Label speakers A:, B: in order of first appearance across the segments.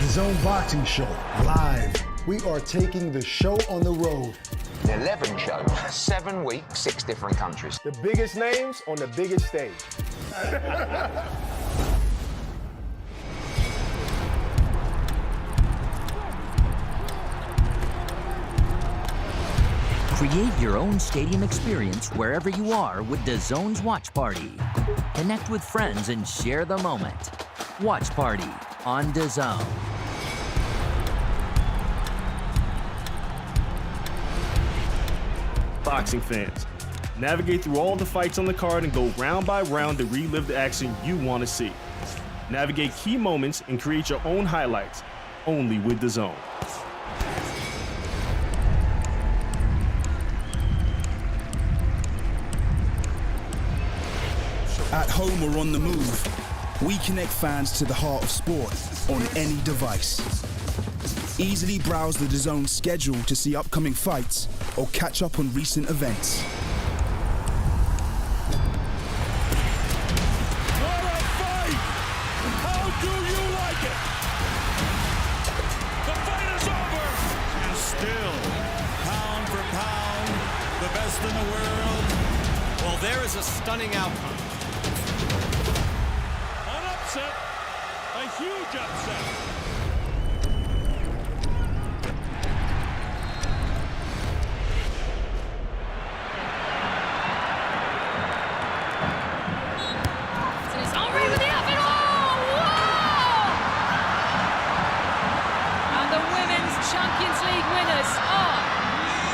A: DAZN Boxing Show, live. We are taking the show on the road.
B: 11 shows, 7 weeks, 6 different countries.
C: The biggest names on the biggest stage.
D: Create your own stadium experience wherever you are with DAZN's Watch Party. Connect with friends and share the moment. Watch Party on DAZN.
E: Boxing fans, navigate through all the fights on the card and go round by round to relive the action you want to see. Navigate key moments and create your own highlights, only with DAZN.
F: At home or on the move, we connect fans to the heart of sport on any device. Easily browse the DAZN schedule to see upcoming fights or catch up on recent events.
G: What a fight! How do you like it? The fight is over! And still, pound for pound, the best in the world.
H: Well, there is a stunning outcome.
G: Upset, a huge upset.
I: It's over with the outfit. Oh, wow! And the Women's Champions League winners are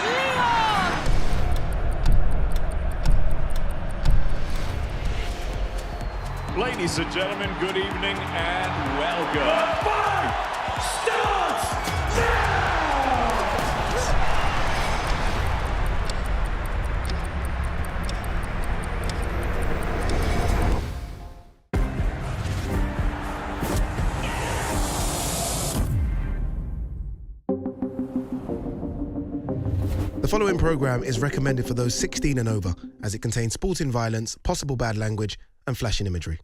I: Leon.
G: Ladies and gentlemen, good evening and welcome. The fight starts now!
J: The following program is recommended for those 16 and over, as it contains sporting violence, possible bad language, and flashing imagery.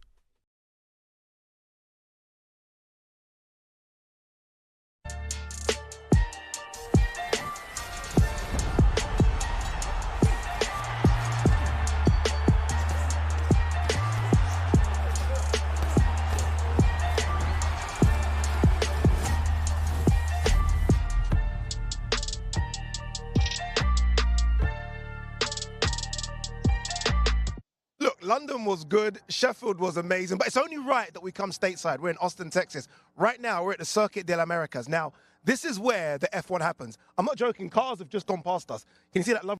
C: London was good, Sheffield was amazing, but it's only right that we come stateside. We're in Austin, Texas. Right now, we're at the Circuit de las Americas. Now, this is where the F1 happens. I'm not joking, cars have just gone past us. Can you see that love?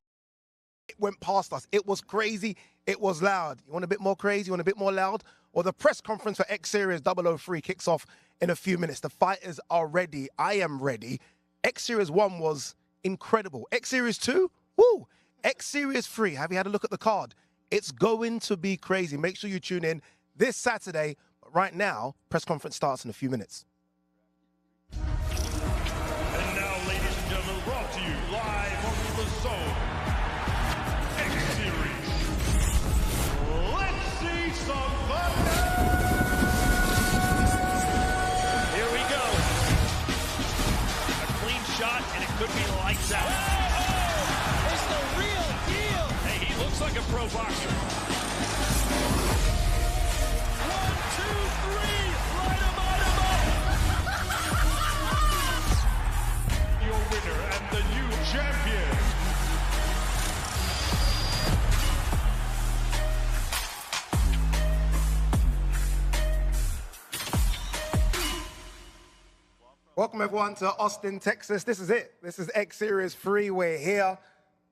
C: It went past us. It was crazy, it was loud. You want a bit more crazy, you want a bit more loud? Well, the press conference for X Series 003 kicks off in a few minutes. The fighters are ready, I am ready. X Series 1 was incredible. X Series 2, woo! X Series 3, have you had a look at the card? It's going to be crazy. Make sure you tune in this Saturday. But right now, press conference starts in a few minutes.
G: And now, ladies and gentlemen, brought to you live on the zone. X Series. Let's see some thunder!
H: Here we go. A clean shot, and it could be lights out.
G: It's the real deal! Hey, he looks like a pro boxer. 1, 2, 3, light him up! Your winner and the new champion.
C: Welcome, everyone, to Austin, Texas. This is it. This is X Series 3. We're here.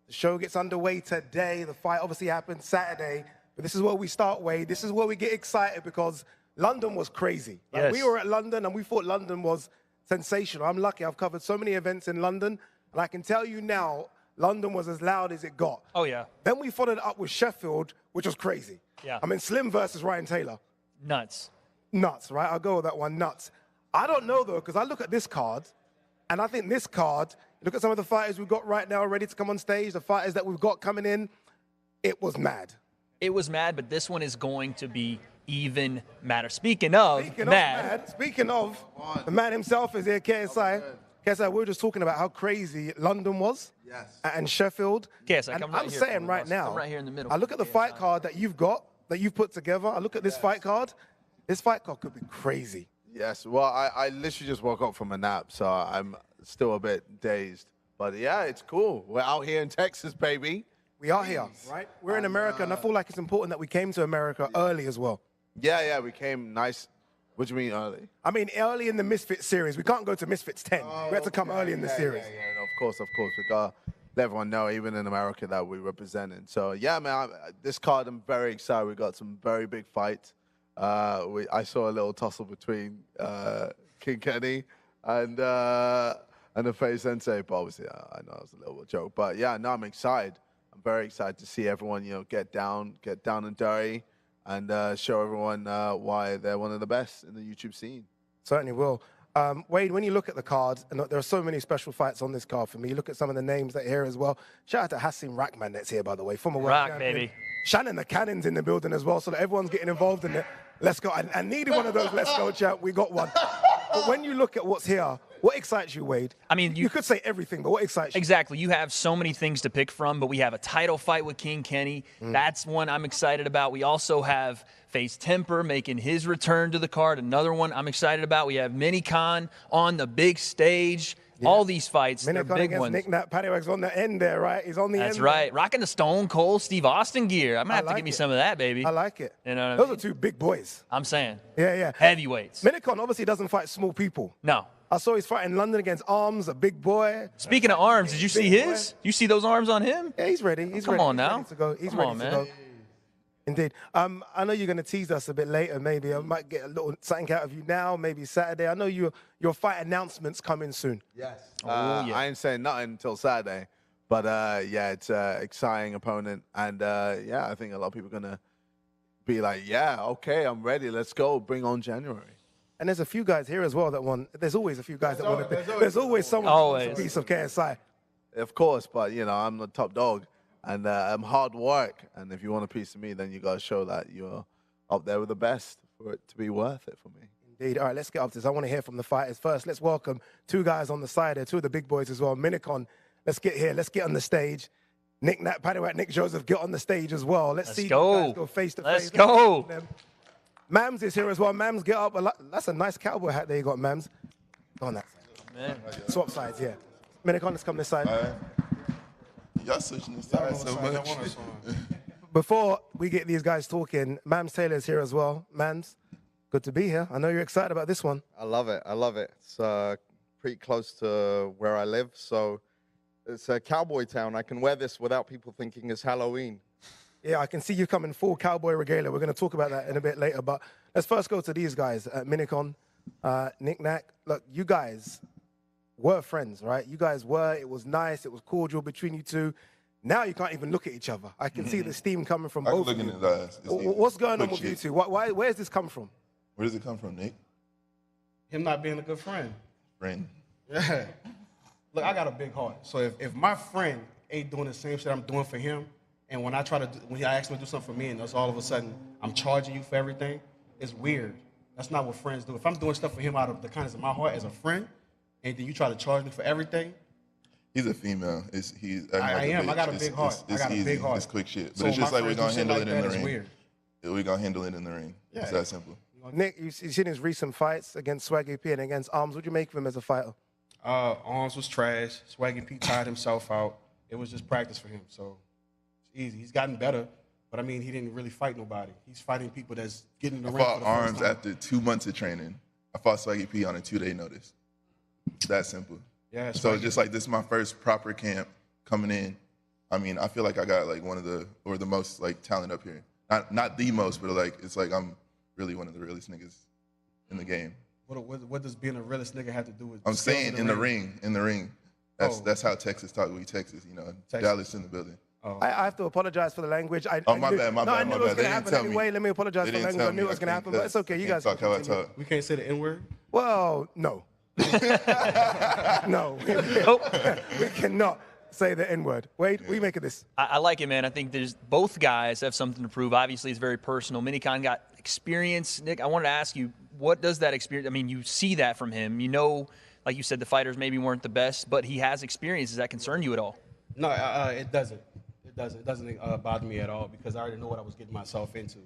C: The show gets underway today. The fight obviously happened Saturday. But this is where we start, Wade. This is where we get excited because London was crazy. Like,
E: Yes.
C: We were at London and we thought London was sensational. I'm lucky. I've covered so many events in London. And I can tell you now, London was as loud as it got.
K: Oh, yeah.
C: Then we followed it up with Sheffield, which was crazy.
K: Yeah.
C: I mean, Slim versus Ryan Taylor.
K: Nuts.
C: Nuts, right? I'll go with that one, nuts. I don't know, though, because I look at this card, and I think this card, look at some of the fighters we've got right now ready to come on stage, the fighters that we've got coming in, it was mad.
K: It was mad, but this one is going to be
H: even matter. Speaking of mad.
C: The man himself is here, KSI. KSI, we were just talking about how crazy London was.
K: Yes.
C: And Sheffield.
H: KSI,
C: and
H: come right
C: I'm
H: here,
C: saying right now,
H: come right here in the middle.
C: I look at the fight card that you've got, that you've put together. I look at this fight card. This fight card could be crazy.
K: Yes, well, I literally just woke up from a nap, so I'm still a bit dazed. But yeah, it's cool. We're out here in Texas, baby.
C: We are here, right? We're in America, and I feel like it's important that we came to America early as well.
K: Yeah, we came nice. What do you mean early?
C: I mean, early in the Misfits series. We can't go to Misfits 10. We had to come early in the series.
K: Yeah, no, of course. We got to let everyone know, even in America, that we're representing. So, yeah, man, this card, I'm very excited. We got some very big fights. I saw a little tussle between King Kenny and the Faye Sensei, but obviously, I know it was a little joke. But, yeah, no, I'm excited. I'm very excited to see everyone, get down and dirty, and show everyone why they're one of the best in the YouTube scene.
C: Certainly will. Wade, when you look at the cards, and there are so many special fights on this card for me, you look at some of the names that are here as well. Shout out to Hassim Rackman that's here, by the way, former world champion.
H: Baby.
C: Shannon the Cannon's in the building as well, so that everyone's getting involved in it. Let's go. I needed one of those Let's Go, chat. We got one. But when you look at what's here, what excites you, Wade?
H: I mean,
C: you could say everything, but what excites you?
H: Exactly. You have so many things to pick from, but we have a title fight with King Kenny. That's one I'm excited about. We also have Face Temper making his return to the card. Another one I'm excited about. We have Mini Khan on the big stage. Yeah. All these fights, they're big ones.
C: Nick Nat Paddywhack's on the end there, right? He's on the end.
H: That's right. Rocking the Stone Cold Steve Austin gear. I'm going to have to get me some of that, baby.
C: I like it.
H: You know what I mean?
C: Those are two big boys.
H: I'm saying.
C: Yeah.
H: Heavyweights.
C: Minikon obviously doesn't fight small people.
H: No.
C: I saw he's fighting London against Arms, a big boy.
H: Speaking of arms, did you see his? You see those arms on him?
C: Yeah, he's ready. He's
H: Come
C: ready.
H: on now.
C: He's ready to go. He's
H: Come
C: ready
H: on,
C: to
H: man.
C: go. Indeed. I know you're going to tease us a bit later, maybe. I might get a little something out of you now, maybe Saturday. I know your fight announcements coming soon.
K: Yes.
H: Yeah.
K: I ain't saying nothing until Saturday. But, yeah, it's an exciting opponent. And, yeah, I think a lot of people are going to be like, yeah, okay, I'm ready. Let's go. Bring on January.
C: And there's a few guys here as well that want. There's always a few guys that want to. There's always someone who wants a piece of KSI.
K: Of course, but, I'm the top dog. And I'm hard work, and if you want a piece of me, then you got to show that you're up there with the best for it to be worth it for me.
C: Indeed. All right, let's get up to this. I want to hear from the fighters first. Let's welcome two guys on the side there, two of the big boys as well. Minikon, let's get here. Let's get on the stage. Nick Nat Paddywhack, Nick Joseph, get on the stage as well. Let's see
H: go.
C: these guys go face to face.
H: Let's go.
C: Mams is here as well. Mams, get up. That's a nice cowboy hat there you got, Mams. Go on that side.
H: Man.
C: Swap sides, yeah. Minikon, let's come this side.
L: Y'all switching the sides so much.
C: Before we get these guys talking, Mams Taylor's here as well. Mams, good to be here. I know you're excited about this one.
M: I love it. It's pretty close to where I live, so it's a cowboy town. I can wear this without people thinking it's Halloween.
C: Yeah, I can see you coming full cowboy regalia. We're going to talk about that in a bit later, but let's first go to these guys. Minikon, Nick Nack. Look, you guys were friends, right? You guys were. It was nice. It was cordial between you two. Now you can't even look at each other. I can see the steam coming from both of you. What's going on with you two? Where's this come from?
L: Where does it come from, Nick?
N: Him not being a good friend.
L: Friend.
N: Yeah. Look, I got a big heart. So if my friend ain't doing the same shit I'm doing for him, and when I ask him to do something for me, and that's all of a sudden I'm charging you for everything, it's weird. That's not what friends do. If I'm doing stuff for him out of the kindness of my heart as a friend, and then you try to charge me for everything.
L: He's a female.
N: I am. I got a big heart.
L: It's easy. It's quick shit. But
N: so
L: it's just like we're going to handle
N: like
L: it in the ring.
N: Weird.
L: We're going to handle it in the ring. Yeah. It's that simple.
C: Nick, you've seen his recent fights against Swaggy P and against Arms. What do you make of him as a fighter?
N: Arms was trash. Swaggy P tired himself out. It was just practice for him. So it's easy. He's gotten better. But, I mean, he didn't really fight nobody. He's fighting people that's getting in the ring for the
L: I fought
N: first
L: Arms
N: time.
L: after 2 months of training. I fought Swaggy P on a 2-day notice. It's that simple.
N: Yeah,
L: so it's just like this is my first proper camp coming in. I mean, I feel like I got like the most like talent up here. Not the most, but like it's like I'm really one of the realest niggas in the game.
N: What does being a realest nigga have to do with?
L: I'm saying in the ring. That's how Texas talk. We Texas, Dallas in the building.
C: I have to apologize for the language.
L: My bad.
C: I knew it was going to happen anyway. Let me apologize for the language. I knew it was going to happen, but it's okay. You guys
L: talk how I talk.
N: We can't say the N-word?
C: Well, no. No. We cannot. say the N-word. Wade, what do you make of this?
H: I like it, man. I think there's both guys have something to prove. Obviously, it's very personal. Minikon got experience. Nick, I wanted to ask you, what does that experience? I mean, you see that from him. You know, like you said, the fighters maybe weren't the best, but he has experience. Does that concern you at all?
N: No, it doesn't. It doesn't. It doesn't bother me at all because I already know what I was getting myself into.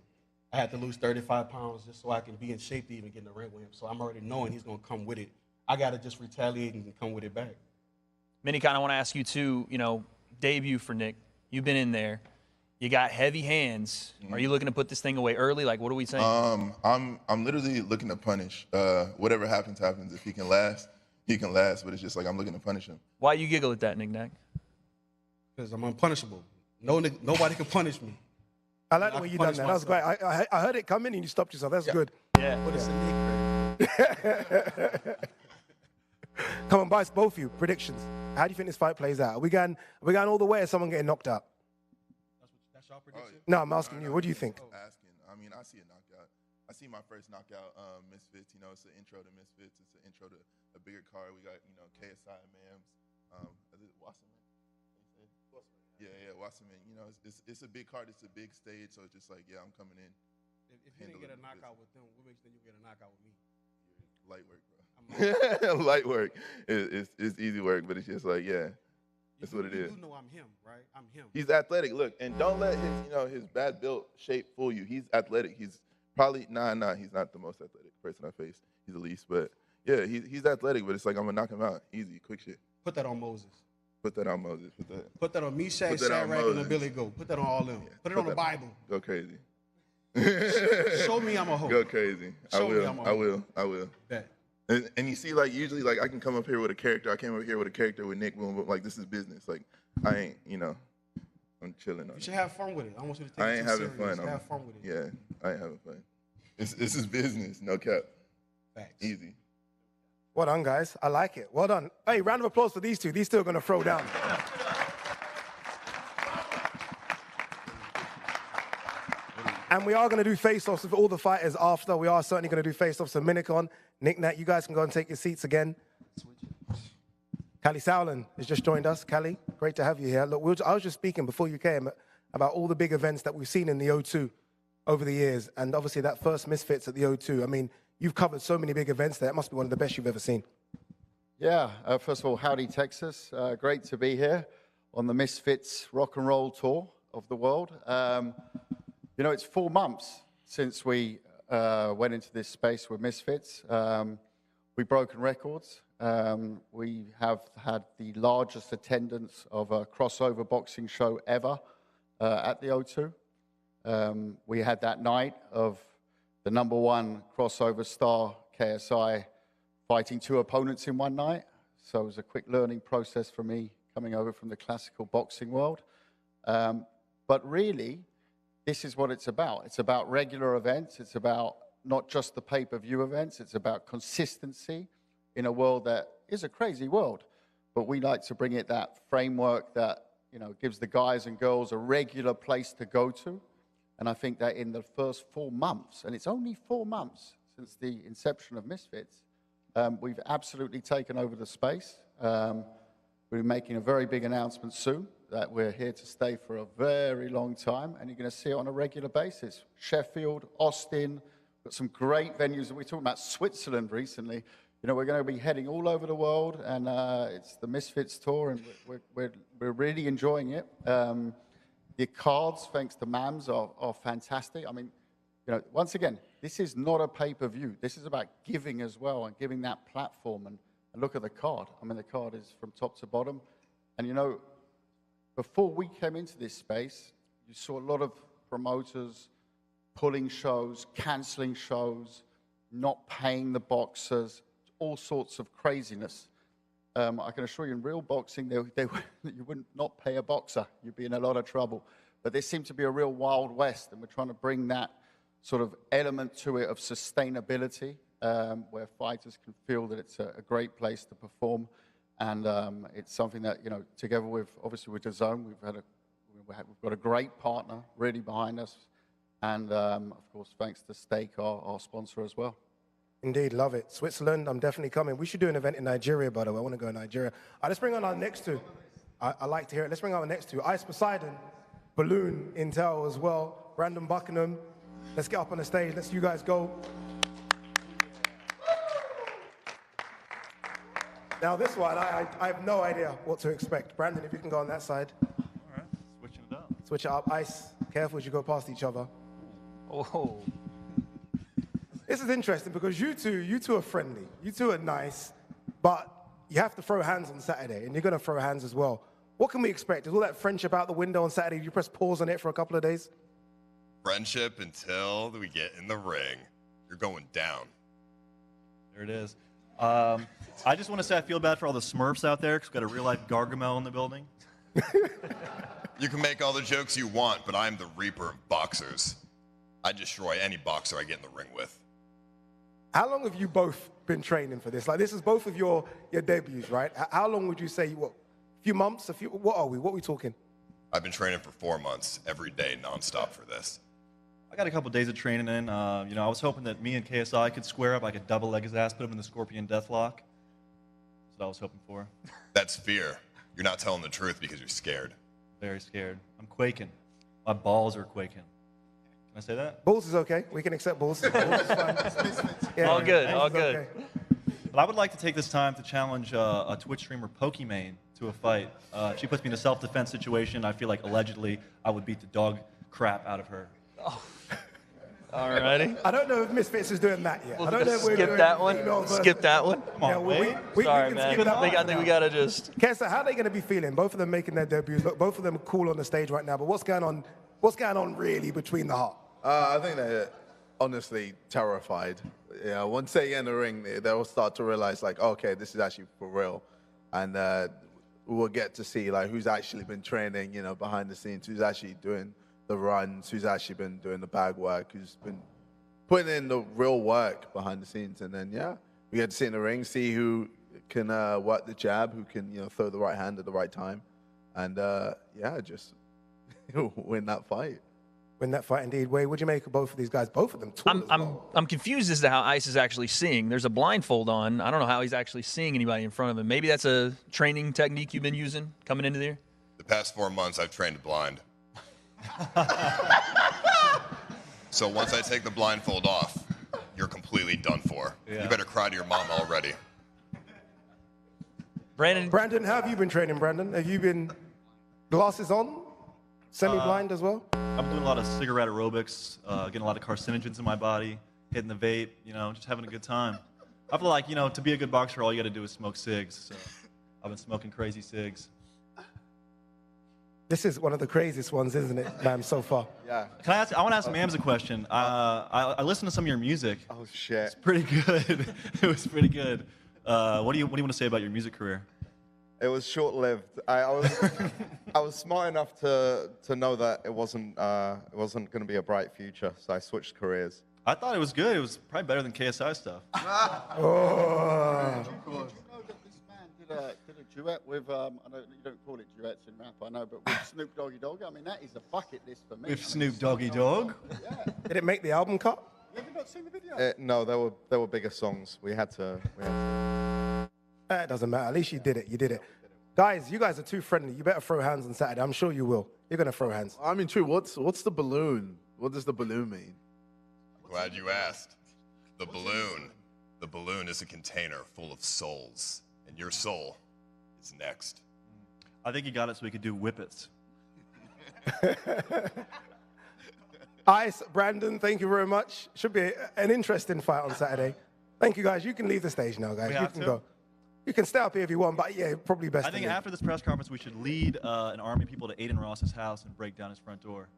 N: I had to lose 35 pounds just so I can be in shape to even get in the ring with him. So I'm already knowing he's going to come with it. I got to just retaliate and come with it back.
H: Minikon, I want to ask you too, you know, debut for Nick. You've been in there. You got heavy hands. Are you looking to put this thing away early? Like, what are we saying?
L: I'm literally looking to punish. Whatever happens, happens. If he can last, he can last. But it's just like I'm looking to punish him.
H: Why you giggle at that, Nick Nack?
N: Because I'm unpunishable. Nobody can punish me.
C: I like the way you done that. That was great. I heard it coming and you stopped yourself. That's good.
H: Yeah.
N: But it's a Nick.
C: Come on, Bice, both of you. Predictions. How do you think this fight plays out? Are we going all the way or someone getting knocked out?
N: That's your prediction?
C: No, I'm asking you. What do you think?
L: Asking. I mean, I see a knockout. I see my first knockout, Misfits. You know, it's an intro to Misfits. It's an intro to a bigger card. We got, you know, KSI, Mams. Is it Wasserman? Yeah, Wasserman. You know, it's a big card. It's a big stage. So it's just like, yeah, I'm coming in.
N: If you didn't get a knockout with them, what makes you think you get a knockout with me?
L: Light work, bro. Light work. It's easy work, but it's just like, yeah, that's what it is.
N: You know I'm him, right? I'm him.
L: He's athletic. Look, and don't let his bad built shape fool you. He's athletic. He's probably he's not the most athletic person I faced. He's the least, but yeah, he's athletic. But it's like I'm gonna knock him out easy, quick shit.
N: Put that on Moses.
L: Put that on Moses.
N: Put that on Meshach, Shadrach, and Billy Goat. Put that on all them. Put it on the Bible.
L: Go crazy.
N: Show me I'm a hoe.
L: Go crazy. I will.
N: Bet.
L: And you see, like, usually, like, I can come up here with a character. I came up here with a character with Nick, boom, but, like, this is business. Like, I ain't, I'm chilling on it.
N: You should have fun with it. I want you to take
L: I
N: it
L: ain't
N: too
L: having
N: serious.
L: fun.
N: Have fun with it.
L: Yeah, I ain't having fun. This is business, no cap.
N: Facts.
L: Easy.
C: Well done, guys. I like it. Well done. Hey, round of applause for these two. These two are going to throw down. And we are going to do face-offs with all the fighters after. We are certainly going to do face-offs. So Minikon, Nick Nat, you guys can go and take your seats again. Callie Sowland has just joined us. Callie, great to have you here. Look, I was just speaking before you came about all the big events that we've seen in the O2 over the years. And obviously that first Misfits at the O2. I mean, you've covered so many big events there. It must be one of the best you've ever seen.
O: Yeah, first of all, howdy, Texas. Great to be here on the Misfits rock and roll tour of the world. You know, it's 4 months since we went into this space with Misfits. We've broken records. We have had the largest attendance of a crossover boxing show ever at the O2. We had that night of the #1 crossover star, KSI, fighting 2 opponents in one night. So it was a quick learning process for me coming over from the classical boxing world. But really, this is what it's about. It's about regular events. It's about not just the pay-per-view events. It's about consistency in a world that is a crazy world. But we like to bring it that framework that, gives the guys and girls a regular place to go to. And I think that in the first 4 months, and it's only 4 months since the inception of Misfits, we've absolutely taken over the space. We're making a very big announcement soon that we're here to stay for a very long time, and you're going to see it on a regular basis. Sheffield, Austin, got some great venues. We were talking about Switzerland recently. We're going to be heading all over the world, and it's the Misfits tour, and we're really enjoying it. The cards, thanks to Mams, are fantastic. I mean, once again, this is not a pay-per-view. This is about giving as well, and giving that platform. And look at the card. I mean, the card is from top to bottom. And before we came into this space, you saw a lot of promoters pulling shows, canceling shows, not paying the boxers, all sorts of craziness. I can assure you, in real boxing, you wouldn't not pay a boxer. You'd be in a lot of trouble. But there seemed to be a real Wild West, and we're trying to bring that sort of element to it of sustainability, where fighters can feel that it's a great place to perform. And it's something that, together with, obviously with DAZN, we've got a great partner really behind us. And, of course, thanks to Steak, our sponsor as well.
C: Indeed, love it. Switzerland, I'm definitely coming. We should do an event in Nigeria, by the way. I want to go to Nigeria. Let's bring on our next two. I like to hear it. Let's bring out the next two. Ice Poseidon, Balloon, Intel as well. Brandon Buckingham, let's get up on the stage. Let's you guys go. Now this one, I have no idea what to expect. Brandon, if you can go on that side.
P: All right, switching it up.
C: Switch it up. Ice, careful as you go past each other.
H: Oh.
C: This is interesting because you two are friendly. You two are nice, but you have to throw hands on Saturday, and you're going to throw hands as well. What can we expect? Is all that friendship out the window on Saturday? Do you press pause on it for a couple of days?
Q: Friendship until we get in the ring. You're going down.
P: There it is. I just want to say I feel bad for all the Smurfs out there because we've got a real-life Gargamel in the building.
Q: You can make all the jokes you want, but I'm the Reaper of boxers. I destroy any boxer I get in the ring with.
C: How long have you both been training for this? Like, this is both of your debuts, right? How long would you say? What, a few months? What are we? What are we talking?
Q: I've been training for 4 months, every day, nonstop for this.
P: I got a couple days of training in. I was hoping that me and KSI could square up. I could double-leg his ass, put him in the Scorpion Deathlock. That's what I was hoping for.
Q: That's fear. You're not telling the truth because you're scared.
P: Very scared. I'm quaking. My balls are quaking. Can I say that?
C: Balls is okay. We can accept balls. Balls is fine. Yeah,
H: all good, all
C: is
H: good.
C: okay.
P: But I would like to take this time to challenge a Twitch streamer, Pokimane, to a fight. If she puts me in a self-defense situation, I feel like allegedly I would beat the dog crap out of her.
H: Oh. Alrighty.
C: I don't know if Misfits is doing that yet.
H: We'll
C: I don't know if we're
H: skip
C: doing
H: that one.
C: female versus-
H: Skip that one.
P: Come on,
C: Yeah,
P: Wade.
C: we
H: Sorry,
C: can
H: man.
C: skip that one
H: I think we gotta just.
C: Kessa, how are they going to be feeling? Both of them making their debuts. Look, both of them cool on the stage right now. But what's going on? What's going on really between the heart?
K: I think they're honestly terrified. Yeah, once they get in the ring, they'll start to realize, like, okay, this is actually for real, and we'll get to see like who's actually been training, behind the scenes, who's actually doing the runs, who's actually been doing the bag work, who's been putting in the real work behind the scenes, and then we get to see in the ring, see who can work the jab, who can throw the right hand at the right time, and just win that fight.
C: Win that fight indeed. Wade, what'd you make of both of these guys? Both of them tall as well.
H: I'm confused as to how Ice is actually seeing. There's a blindfold on. I don't know how he's actually seeing anybody in front of him. Maybe that's a training technique you've been using coming into there?
Q: The past 4 months, I've trained blind. So once I take the blindfold off, you're completely done for.
P: Yeah.
Q: You better cry to your mom already.
H: Brandon,
C: how have you been training, Brandon? Have you been glasses on? Semi-blind as well?
P: I'm doing a lot of cigarette aerobics, getting a lot of carcinogens in my body, hitting the vape, just having a good time. I feel like, to be a good boxer, all you got to do is smoke cigs. So I've been smoking crazy cigs.
C: This is one of the craziest ones, isn't it, ma'am, so far?
K: Yeah.
P: I want to ask Mams a question. I listened to some of your music.
M: Oh, shit.
P: It's pretty good. It was pretty good. What do you want to say about your music career?
M: It was short-lived. I was smart enough to know that it wasn't going to be a bright future, so I switched careers.
P: I thought it was good. It was probably better than KSI stuff.
C: Oh.
O: Did you know that this man did a duet with, I know you don't call it duets in rap, I know, but with Snoop Doggy Dogg? I mean, that is a bucket list for me.
P: With Snoop Doggy Dogg?
O: Yeah.
C: Did it make the album cut?
O: Have you not seen the video?
M: No, there were bigger songs. We had to.
C: It doesn't matter. At least you did it. You did it. Guys, you guys are too friendly. You better throw hands on Saturday. I'm sure you will. You're going to throw hands.
K: I mean, true. What's the balloon? What does the balloon mean?
Q: Glad you asked. The balloon. The balloon is a container full of souls, and your soul is next.
P: I think he got it so he could do whippets.
C: Ice, Brandon, thank you very much. Should be an interesting fight on Saturday. Thank you, guys. You can leave the stage now, guys. You can go. You can stay up here if you want, but yeah, probably best.
P: I think after this press conference, we should lead an army of people to Aiden Ross's house and break down his front door.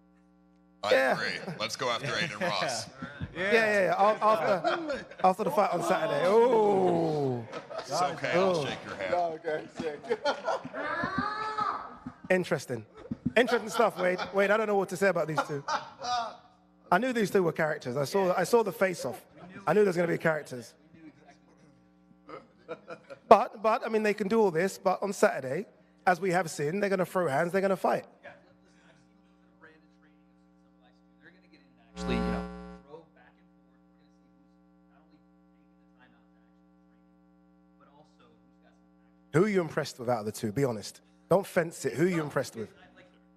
Q: I agree. Let's go after Aiden Ross.
C: Yeah. After the fight on Saturday. Oh.
Q: It's okay. I'll shake your hand.
O: Okay, sick.
C: Interesting. Interesting stuff, Wade. Wade, I don't know what to say about these two. I knew these two were characters. I saw the face-off. I knew there's going to be characters. But I mean, they can do all this. But on Saturday, as we have seen, they're going to throw hands. They're going to fight.
H: Actually, throw back and forth. We're going to see who's not only taking the time out to actually train, but also who's got some.
C: Who are you impressed with out of the two? Be honest. Don't fence it. Who are you impressed with?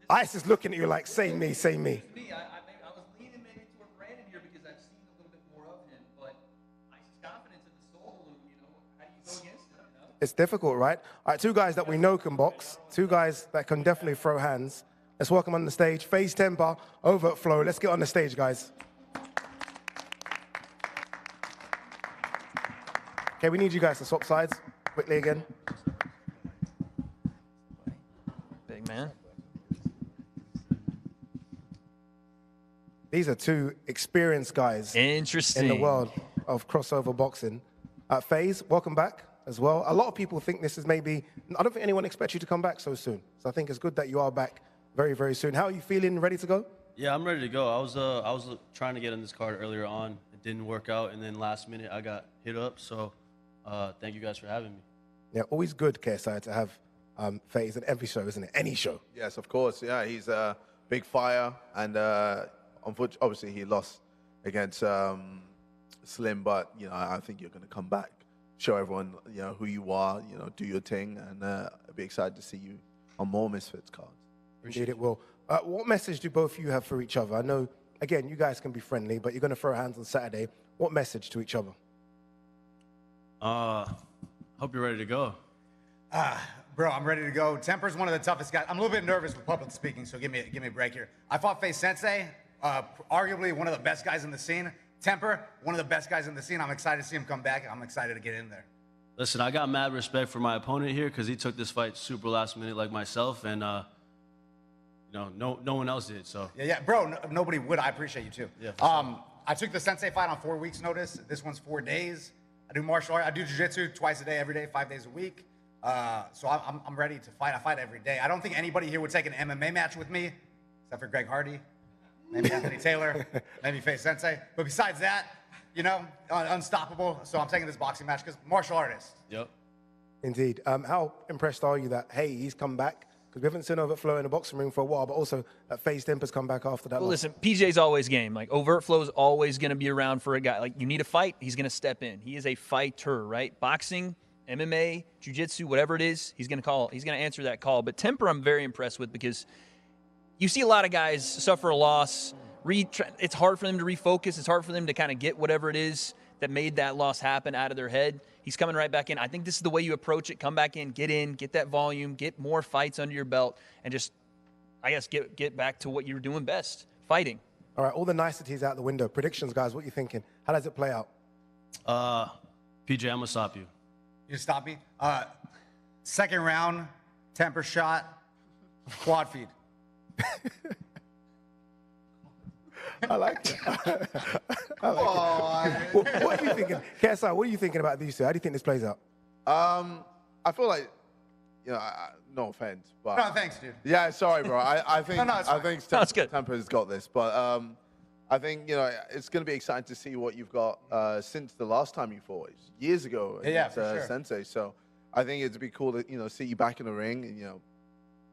C: Ice is looking at you like, say me, say me.
H: I was leaning maybe toward Brandon here because I've seen a little bit more of him, but Ice's confidence in the soul, you know, how do you go against it? You know?
C: It's difficult, right? All right, two guys that we know can box, two guys that can definitely throw hands. Let's welcome on the stage, FaZe Temper, Overt Flow. Let's get on the stage, guys. Okay, we need you guys to swap sides quickly again.
H: Big man.
C: These are two experienced guys in the world of crossover boxing. FaZe, welcome back as well. A lot of people think this is maybe, I don't think anyone expects you to come back so soon. So I think it's good that you are back very, very soon. How are you feeling? Ready to go?
R: Yeah, I'm ready to go. I was trying to get on this card earlier on. It didn't work out, and then last minute I got hit up. So thank you guys for having me.
C: Yeah, always good, KSI, to have FaZe at every show, isn't it? Any show.
K: Yes, of course. Yeah, he's a big fire, and unfortunately, obviously, he lost against Slim. But you know, I think you're going to come back, show everyone who you are. You know, do your thing, and I'll be excited to see you on more Misfits cards.
C: Indeed, it will. What message do both of you have for each other? I know, again, you guys can be friendly, but you're going to throw hands on Saturday. What message to each other?
R: Hope you're ready to go.
S: Bro, I'm ready to go. Temper's one of the toughest guys. I'm a little bit nervous with public speaking, so give me a break here. I fought FaZe Sensei, arguably one of the best guys in the scene. Temper, one of the best guys in the scene. I'm excited to see him come back. I'm excited to get in there.
R: Listen, I got mad respect for my opponent here because he took this fight super last minute like myself, and no one else did. So
S: Yeah, bro, nobody would. I appreciate you too.
R: Yeah, for sure.
S: I took the Sensei fight on 4 weeks' notice. This one's 4 days. I do martial art. I do jiu-jitsu twice a day, every day, 5 days a week. So I'm ready to fight. I fight every day. I don't think anybody here would take an MMA match with me, except for Greg Hardy, maybe Anthony Taylor, maybe FaZe Sensei. But besides that, unstoppable. So I'm taking this boxing match because martial artist.
R: Yep.
C: Indeed. How impressed are you that, hey, he's come back? Because we haven't seen Overt Flow in the boxing ring for a while, but also that FaZe Temper's come back after that.
H: Well, listen, PJ's always game. Like, Overt Flow's always going to be around for a guy. Like, you need a fight, he's going to step in. He is a fighter, right? Boxing, MMA, jiu-jitsu, whatever it is, he's going to answer that call. But Temper I'm very impressed with because you see a lot of guys suffer a loss. It's hard for them to refocus. It's hard for them to kind of get whatever it is that made that loss happen out of their head. He's coming right back in. I think this is the way you approach it. Come back in, get that volume, get more fights under your belt, and just, I guess, get back to what you're doing best, fighting.
C: All right, all the niceties out the window. Predictions, guys, what are you thinking? How does it play out?
R: PJ, I'm going to stop you.
S: You stop me? Second round, Temper shot, quad feed.
C: I like it. I like it. What are you thinking? KSI, what are you thinking about these two? How do you think this plays out?
K: I feel like, no offense, but
S: No, thanks, dude.
K: yeah, sorry, bro. I think
S: No, it's
K: I
S: fine.
K: think Temper's got this, but I think it's going to be exciting to see what you've got since the last time you fought years ago
S: Yeah,
K: against
S: for sure.
K: Sensei. So I think it'd be cool to see you back in the ring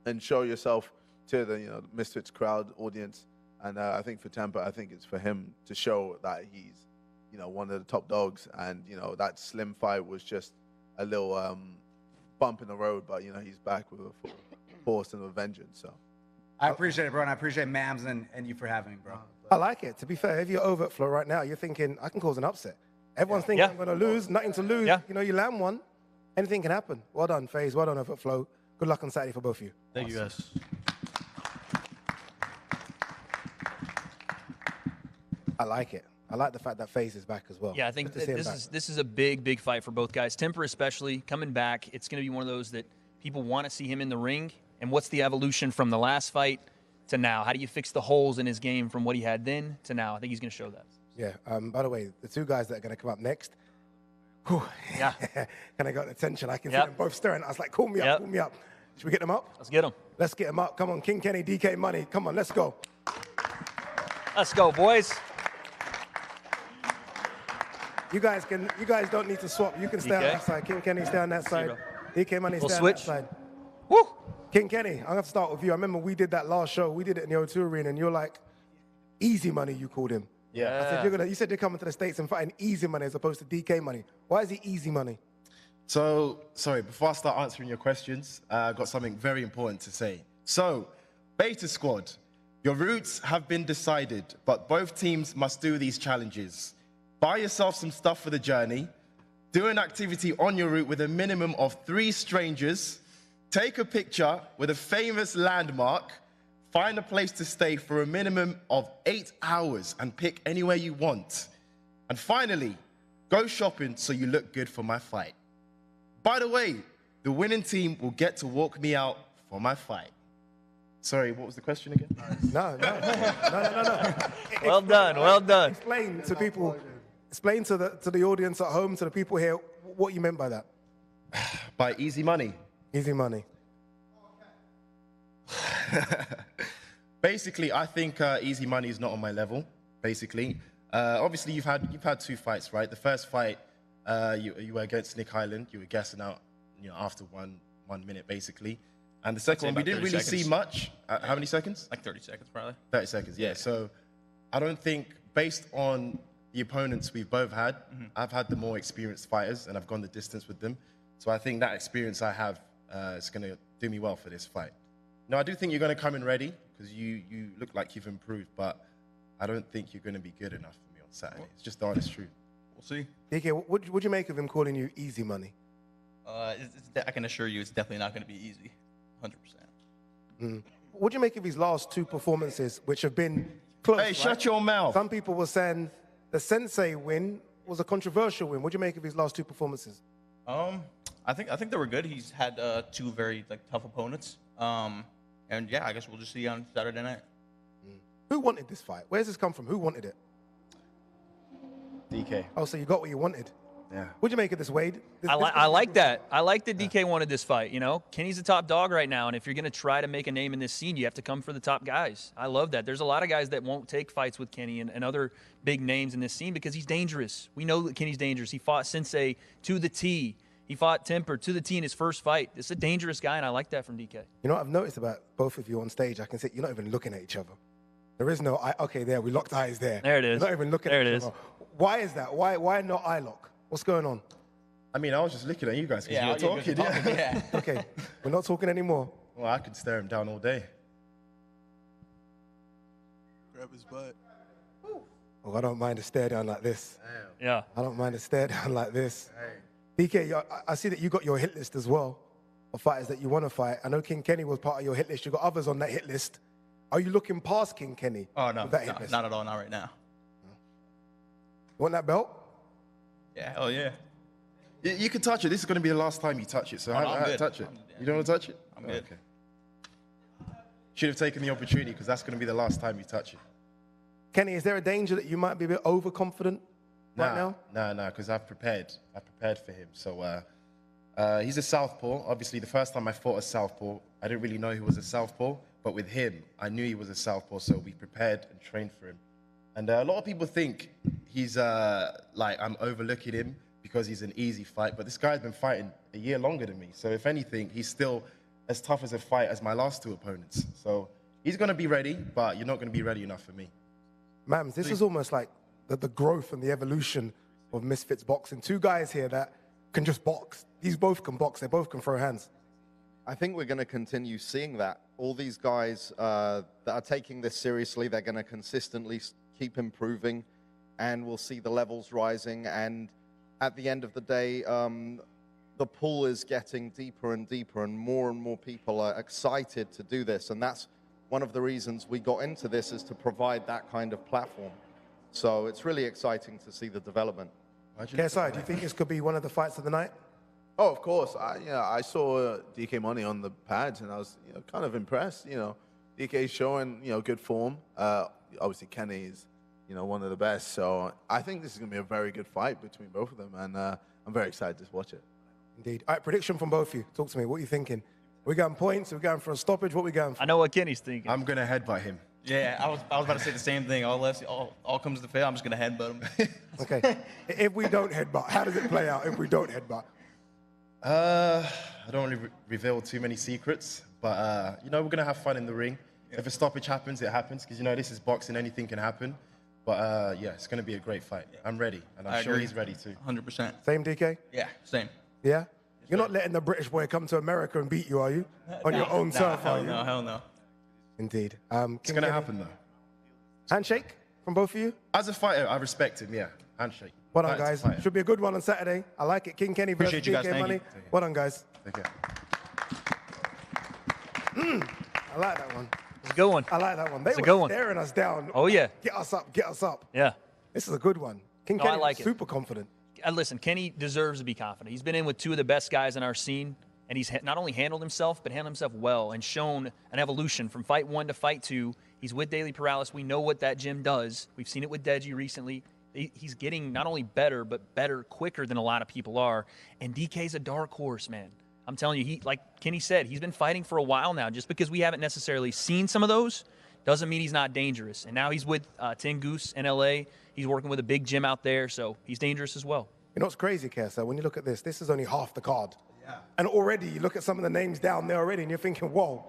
K: and show yourself to the Misfits crowd audience. And I think for Temper, I think it's for him to show that he's one of the top dogs. And that Slim fight was just a little bump in the road, but he's back with a full force and a vengeance. So
S: I appreciate it, bro, and I appreciate Mams and you for having me, bro.
C: I like it. To be fair, if you're Overt Flow right now, you're thinking, I can cause an upset. Everyone's thinking, I'm going to lose, nothing to lose.
H: Yeah.
C: You land one, anything can happen. Well done, FaZe. Well done, Overt Flow. Good luck on Saturday for both of you.
R: Thank you, guys.
C: I like it. I like the fact that FaZe is back as well.
H: Yeah, I think
C: Good to see him back.
H: this is a big fight for both guys. Temper especially, coming back, it's going to be one of those that people want to see him in the ring. And what's the evolution from the last fight to now? How do you fix the holes in his game from what he had then to now? I think he's going to show that.
C: Yeah. By the way, the two guys that are going to come up next, whew,
H: Yeah.
C: kind of got the tension. I can see
H: Yep.
C: them both staring. I was like, call me up,
H: Yep.
C: call me up. Should we get them up?
H: Let's get them.
C: Let's get them up. Come on, King Kenny, DK Money. Come on, let's go.
H: Let's go, boys.
C: You guys don't need to swap. You can stay on
H: DK?
C: that side. King Kenny, stay on that side. DK Money,
H: We'll
C: stay
H: switch.
C: on that side. Woo! King Kenny, I'm going to start with you. I remember we did that last show. We did it in the O2 Arena, and you're like, Easy Money, you called him.
H: Yeah.
C: I said, you said you're coming to the States and fighting Easy Money as opposed to DK Money. Why is he Easy Money?
J: So, sorry, before I start answering your questions, I've got something very important to say. So, Beta Squad, your routes have been decided, but both teams must do these challenges. Buy yourself some stuff for the journey, do an activity on your route with a minimum of 3 strangers, take a picture with a famous landmark, find a place to stay for a minimum of 8 hours and pick anywhere you want. And finally, go shopping so you look good for my fight. By the way, the winning team will get to walk me out for my fight. Sorry, what was the question again?
C: No.
H: Well done, well done.
C: Explain to people, explain to the audience at home, to the people here, what you meant by that.
J: By easy money.
C: Easy money.
J: Basically, I think easy money is not on my level. Basically, obviously you've had 2 fights, right? The first fight, you were against Nick Highland. You were gassing out, after one minute basically. And the second one, we didn't really see much. How many seconds?
T: Like 30 seconds, probably.
J: 30 seconds, yeah. So I don't think, based on the opponents we've both had, I've had the more experienced fighters and I've gone the distance with them. So I think that experience I have is going to do me well for this fight. No, I do think you're going to come in ready because you look like you've improved, but I don't think you're going to be good enough for me on Saturday. It's just the honest truth.
T: We'll see.
C: DK, what'd you make of him calling you easy money?
T: I can assure you it's definitely not going to be easy. 100%.
C: What do you make of his last 2 performances, which have been close?
J: Hey, shut your mouth.
C: Some people were saying the Sensei win was a controversial win. What do you make of his last 2 performances?
T: I think they were good. He's had 2 very tough opponents. And yeah, I guess we'll just see on Saturday night.
C: Who wanted this fight? Where's this come from? Who wanted it?
J: DK.
C: Oh, so you got what you wanted.
J: Yeah.
C: What'd you make of this, Wade?
H: I like that. I like that DK wanted this fight. Kenny's the top dog right now, and if you're going to try to make a name in this scene, you have to come for the top guys. I love that. There's a lot of guys that won't take fights with Kenny and other big names in this scene because he's dangerous. We know that Kenny's dangerous. He fought Sensei to the T. He fought Temper to the T in his first fight. It's a dangerous guy, and I like that from DK.
C: You know what I've noticed about both of you on stage? I can see you're not even looking at each other. There is no eye. Okay, there, we locked eyes there.
H: There it is.
C: You're not even looking at each other. Why is that? Why not eye lock? What's going on?
J: I mean, I was just looking at you guys because you were talking.
T: Yeah.
C: Okay, we're not talking anymore.
J: Well, I could stare him down all day.
L: Grab his butt.
C: Oh, I don't mind a stare down like this.
J: Damn.
H: Yeah.
C: I don't mind a stare down like this.
J: Hey.
C: DK, I see that you got your hit list as well of fighters that you want to fight. I know King Kenny was part of your hit list. You got others on that hit list. Are you looking past King Kenny?
T: Oh, no,
C: with that hit list?
T: not at all, not right now.
C: You want that belt?
T: Yeah, hell yeah.
J: You can touch it. This is going to be the last time you touch it. So
T: I'm good.
J: touch it. You don't want to touch it?
T: I'm good.
J: Okay. Should have taken the opportunity because that's going to be the last time you touch it.
C: Kenny, is there a danger that you might be a bit overconfident right now?
J: No, because I've prepared. I prepared for him. So he's a southpaw. Obviously, the first time I fought a southpaw, I didn't really know he was a southpaw. But with him, I knew he was a southpaw, so we prepared and trained for him. And a lot of people think he's like I'm overlooking him because he's an easy fight. But this guy's been fighting a year longer than me. So if anything, he's still as tough as a fight as my last 2 opponents. So he's going to be ready, but you're not going to be ready enough for me.
C: Mams, this is almost like the growth and the evolution of Misfits Boxing. 2 guys here that can just box. These both can box. They both can throw hands.
M: I think we're going to continue seeing that. All these guys that are taking this seriously, they're going to consistently keep improving, and we'll see the levels rising. And at the end of the day, the pool is getting deeper and deeper, and more people are excited to do this. And that's one of the reasons we got into this, is to provide that kind of platform. So it's really exciting to see the development.
C: KSI, do you think this could be one of the fights of the night?
K: Oh, of course. I saw DK Money on the pads, and I was kind of impressed. DK showing good form. Obviously, Kenny is one of the best. So I think this is going to be a very good fight between both of them, and I'm very excited to watch it.
C: Indeed. All right, prediction from both of you. Talk to me. What are you thinking? Are we going points? Are we going for a stoppage? What are we going for?
H: I know what Kenny's thinking.
J: I'm going to headbutt him.
T: Yeah, I was about to say the same thing. All comes to fail, I'm just going to headbutt him.
C: Okay. If we don't headbutt, how does it play out if we don't headbutt?
J: I don't want to reveal too many secrets, but we're going to have fun in the ring. Yeah. If a stoppage happens, it happens, because this is boxing, anything can happen. But yeah, it's going to be a great fight. Yeah. I'm ready, and I'm sure he's ready too.
T: 100%.
C: Same, DK?
T: Yeah, same.
C: Yeah? You're not letting the British boy come to America and beat you, are you? On your own turf, are you?
T: No, hell no.
C: Indeed.
J: It's going to happen, though.
C: Handshake from both of you?
J: As a fighter, I respect him, yeah. Handshake.
C: Well done,
J: Fighter to
C: guys.
J: fighter.
C: Should be a good one on Saturday. I like it. King Kenny versus
T: Appreciate you guys.
C: DK
T: Thank
C: Money.
T: you.
C: Well done, guys.
J: Take care.
C: I like that one.
H: It's a good one.
C: I like that one. They
H: It's a
C: were
H: good one.
C: staring us down.
H: Oh, yeah.
C: Get us up, get us up.
H: Yeah.
C: This is a good one. King
H: No,
C: Kenny
H: I like
C: was
H: it.
C: super confident.
H: Listen, Kenny deserves to be confident. He's been in with two of the best guys in our scene, and he's not only handled himself, but handled himself well and shown an evolution from fight 1 to fight 2. He's with Daily Perales. We know what that gym does. We've seen it with Deji recently. He's getting not only better, but better quicker than a lot of people are. And DK's a dark horse, man. I'm telling you, like Kenny said, he's been fighting for a while now. Just because we haven't necessarily seen some of those doesn't mean he's not dangerous. And now he's with Tengoose in LA. He's working with a big gym out there, so he's dangerous as well.
C: You know what's crazy, Kessa? When you look at this is only half the card. Yeah. And already, you look at some of the names down there already, and you're thinking, whoa,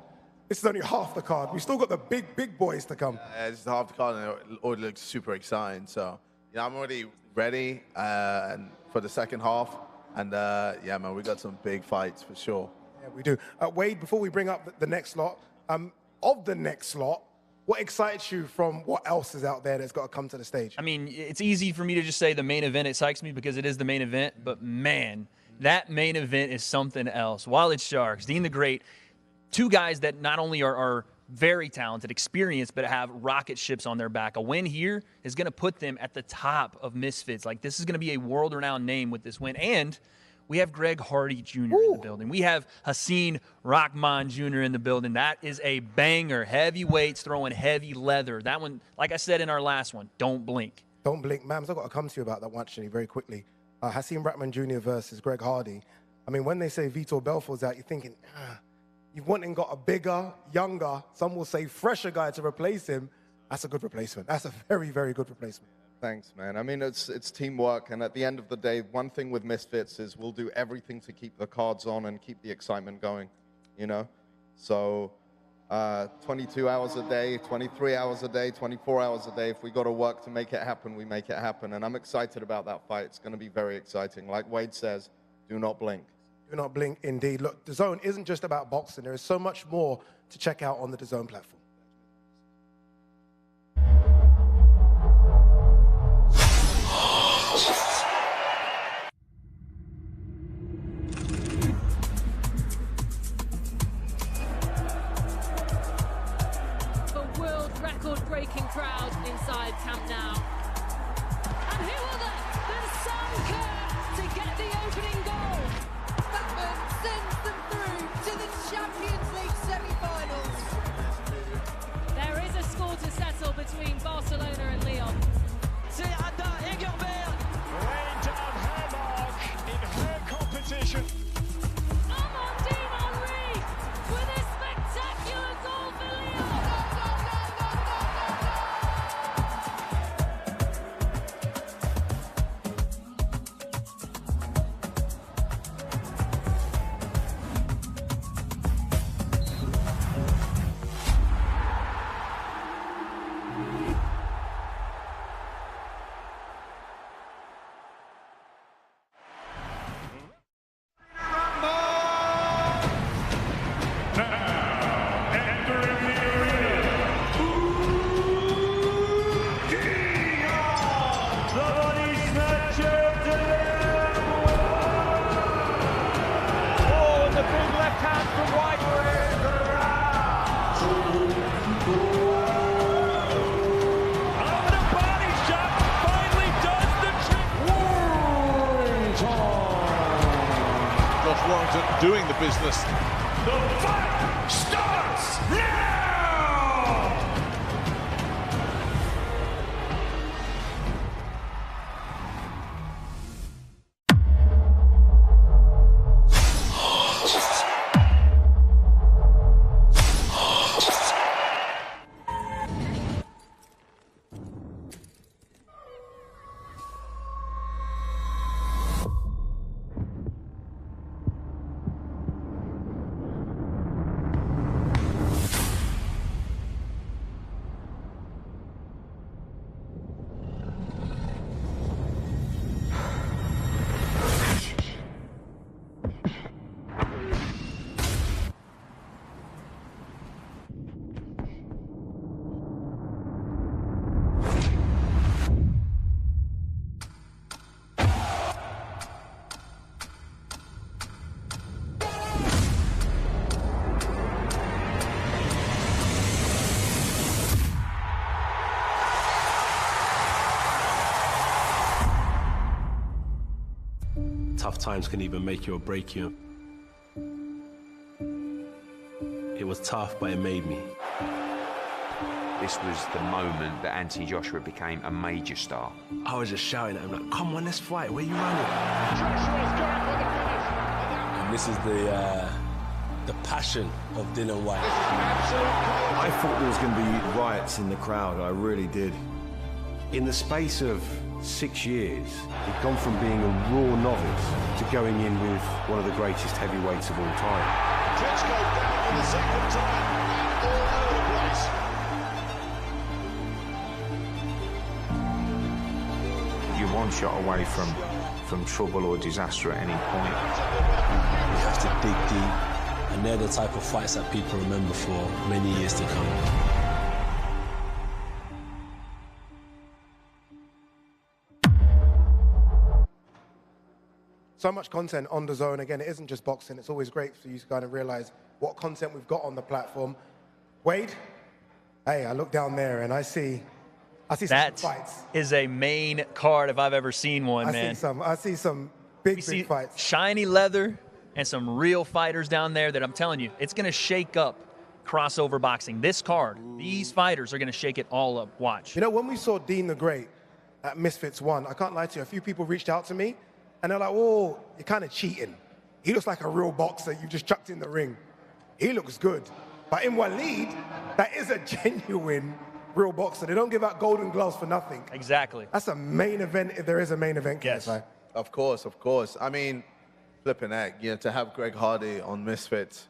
C: this is only half the card. We've still got the big boys to come.
K: It's half the card, and it already looks super exciting. So, yeah, I'm already ready and for the second half. And, yeah, man, we got some big fights for sure.
C: Yeah, we do. Wade, before we bring up the next slot, of the next slot, what excites you from what else is out there that's got to come to the stage?
H: I mean, it's easy for me to just say the main event excites me because it is the main event, but man, that main event is something else. Wallet Sharks, Dean the Great, two guys that not only are very talented, experienced, but have rocket ships on their back. A win here is going to put them at the top of Misfits. Like, this is going to be a world-renowned name with this win. And we have Greg Hardy Jr. in the building. We have Hassan Rahman Jr. in the building. That is a banger. Heavyweights throwing heavy leather. That one, like I said in our last one, don't blink.
C: Don't blink. Mams, I've got to come to you about that one, actually, very quickly. Hassan Rahman Jr. versus Greg Hardy. I mean, when they say Vitor Belfort's out, you're thinking, you've went and got a bigger, younger, some will say fresher guy to replace him. That's a good replacement. That's a very, very good replacement.
M: Thanks, man. I mean, it's teamwork, and at the end of the day, one thing with Misfits is we'll do everything to keep the cards on and keep the excitement going, you know? So 22 hours a day, 23 hours a day, 24 hours a day, if we got to work to make it happen, we make it happen. And I'm excited about that fight. It's going to be very exciting. Like Wade says, do not blink.
A: Do not blink, indeed. Look, DAZN isn't just about boxing. There is so much more to check out on the DAZN platform.
I: The world record-breaking crowd inside Camp Nou. And who are they? There's Sam Kerr to get the opening goal.
U: Batman sends them through to the Champions League semi-finals.
I: There is a score to settle between Barcelona and Lyon.
G: C'est Ada Egerberg laying down her mark in her competition.
I: Amandine Henry with a spectacular goal for Lyon.
G: Doing the business. The fight starts now!
B: times can even make you or break you. It was tough, but it made me.
V: This was the moment that Anthony Joshua became a major star.
B: I was just shouting at him like, come on, let's fight, where you running? And this is the passion of Dylan White.
W: I thought there was going to be riots in the crowd, I really did. In the space of 6 years, he'd gone from being a raw novice to going in with one of the greatest heavyweights of all time.
G: Klitschko down for the second time and all over the place.
V: You're one shot away from trouble or disaster at any point.
B: You have to dig deep, and they're the type of fights that people remember for many years to come.
A: So much content on DAZN. Again, it isn't just boxing. It's always great for you to kind of realize what content we've got on the platform. Wade, hey, I look down there and I see some
H: That
A: fights.
H: is a main card if I've ever seen one, man.
A: I see some big fights.
H: Shiny leather and some real fighters down there that I'm telling you, it's going to shake up crossover boxing. This card, these fighters are going to shake it all up. Watch.
A: You know, when we saw Dean the Great at Misfits 1, I can't lie to you, a few people reached out to me and they're like, "Oh, you're kind of cheating. He looks like a real boxer you just chucked in the ring. He looks good." But in Waleed, that is a genuine real boxer. They don't give out golden gloves for nothing.
H: Exactly.
A: That's a main event if there is a main event.
H: Yes.
A: KSI.
K: Of course, of course. I mean, flipping heck, you know, to have Greg Hardy on Misfits,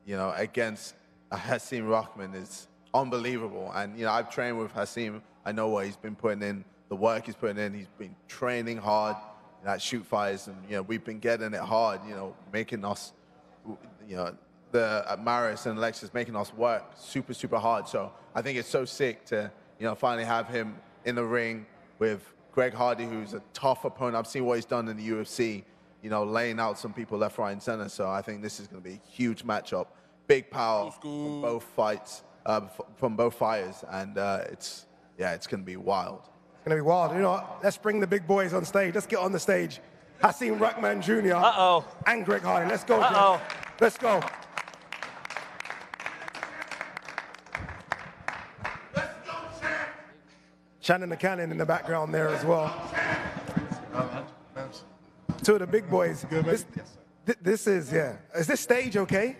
K: you know, against Hasim Rahman is unbelievable. And, you know, I've trained with Hasim. I know what he's been putting in, the work he's putting in. He's been training hard at shoot fights, and, you know, we've been getting it hard, you know, making us, you know, Maris and Alexis making us work super, super hard. So I think it's so sick to, you know, finally have him in the ring with Greg Hardy, who's a tough opponent. I've seen what he's done in the UFC, you know, laying out some people left, right, and center. So I think this is going to be a huge matchup. Big power from both fights, from both fighters, and it's going to be wild.
A: It's going to be wild. You know what? Let's bring the big boys on stage. Let's get on the stage. Hasim Rahman Jr. And Greg Hardy. Let's go, Greg. Let's go. Shannon the Cannon in the background there as well. Two of the big boys. This is, Is this stage okay?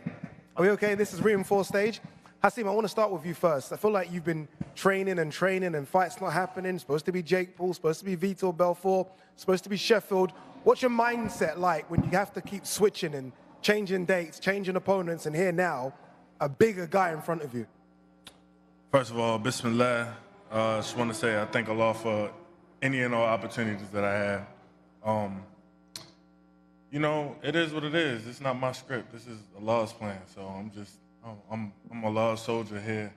A: Are we okay? This is reinforced stage. Hasim, I want to start with you first. I feel like you've been training and fights not happening. Supposed to be Jake Paul, supposed to be Vitor Belfort, supposed to be Sheffield. What's your mindset like when you have to keep switching and changing dates, changing opponents, and here now, a bigger guy in front of you?
X: First of all, Bismillah. I just want to say I thank Allah for any and all opportunities that I have. You know, it is what it is. It's not my script. This is Allah's plan. So I'm Allah's soldier here,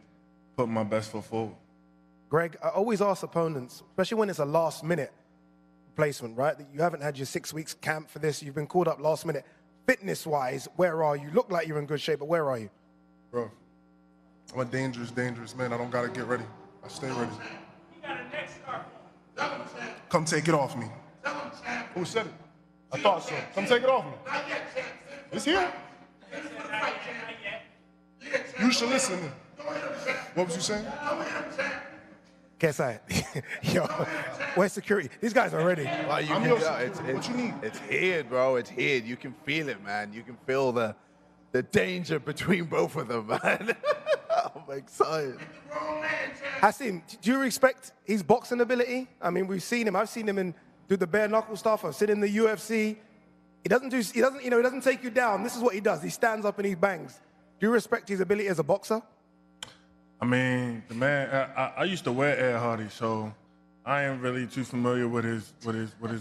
X: putting my best foot forward.
A: Greg, I always ask opponents, especially when it's a last-minute placement, right? That you haven't had your 6 weeks camp for this. You've been called up last minute. Fitness-wise, where are you? Look like you're in good shape, but where are you?
Y: Bro, I'm a dangerous man. I don't got to get ready. I stay ready. Come take it off me. Who said it? I thought so. Come take it off me. It's here. You should listen. What was you saying?
A: KSI, yo, where's security? These guys are ready.
K: Well, what you need? It's here, bro. It's here. You can feel it, man. You can feel the danger between both of them, man. I'm excited.
A: Hasim, do you respect his boxing ability? I mean, we've seen him. I've seen him do the bare knuckle stuff. I've seen him in the UFC. He doesn't take you down. This is what he does. He stands up and he bangs. Do you respect his ability as a boxer?
X: I mean, the man. I used to wear Ed Hardy, so I ain't really too familiar with his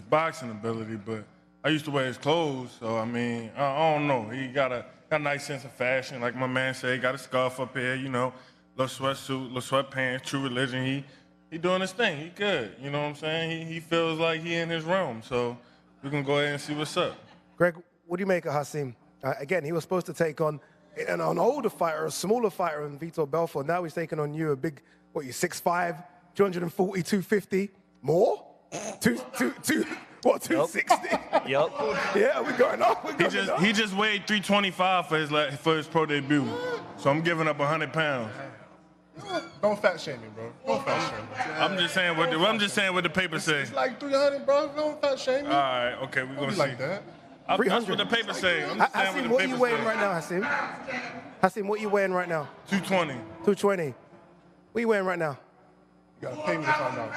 X: boxing ability. But I used to wear his clothes, so I mean, I don't know. He got a nice sense of fashion, like my man said. He got a scarf up here, you know, little sweatsuit, little sweatpants, True Religion. He doing his thing. He good. You know what I'm saying? He feels like he in his realm. So we can go ahead and see what's up.
A: Greg, what do you make of Hasim? Again, he was supposed to take on an older fighter, a smaller fighter in Vitor Belfort. Now he's taking on you, a big, what, you 6'5", 240, 250? More? What, 260?
H: Yep.
A: Yeah, we're going up.
X: He just weighed 325 for his pro debut. So I'm giving up 100 pounds.
Y: Don't fat shame me, bro. Don't fat shame me.
X: I'm just saying what the paper say.
Y: It's like 300, bro. Don't fat shame me.
X: All right, okay, we're gonna see.
Y: Like that.
X: That's what the paper say. I'm just saying
A: Hassim,
X: what
A: what
X: the
A: are you
X: paper
A: weighing
X: say.
A: right now, Hassim? Hassim, what are you weighing right now?
X: 220.
A: 220. What are you weighing right now?
Y: You gotta pay me to find out.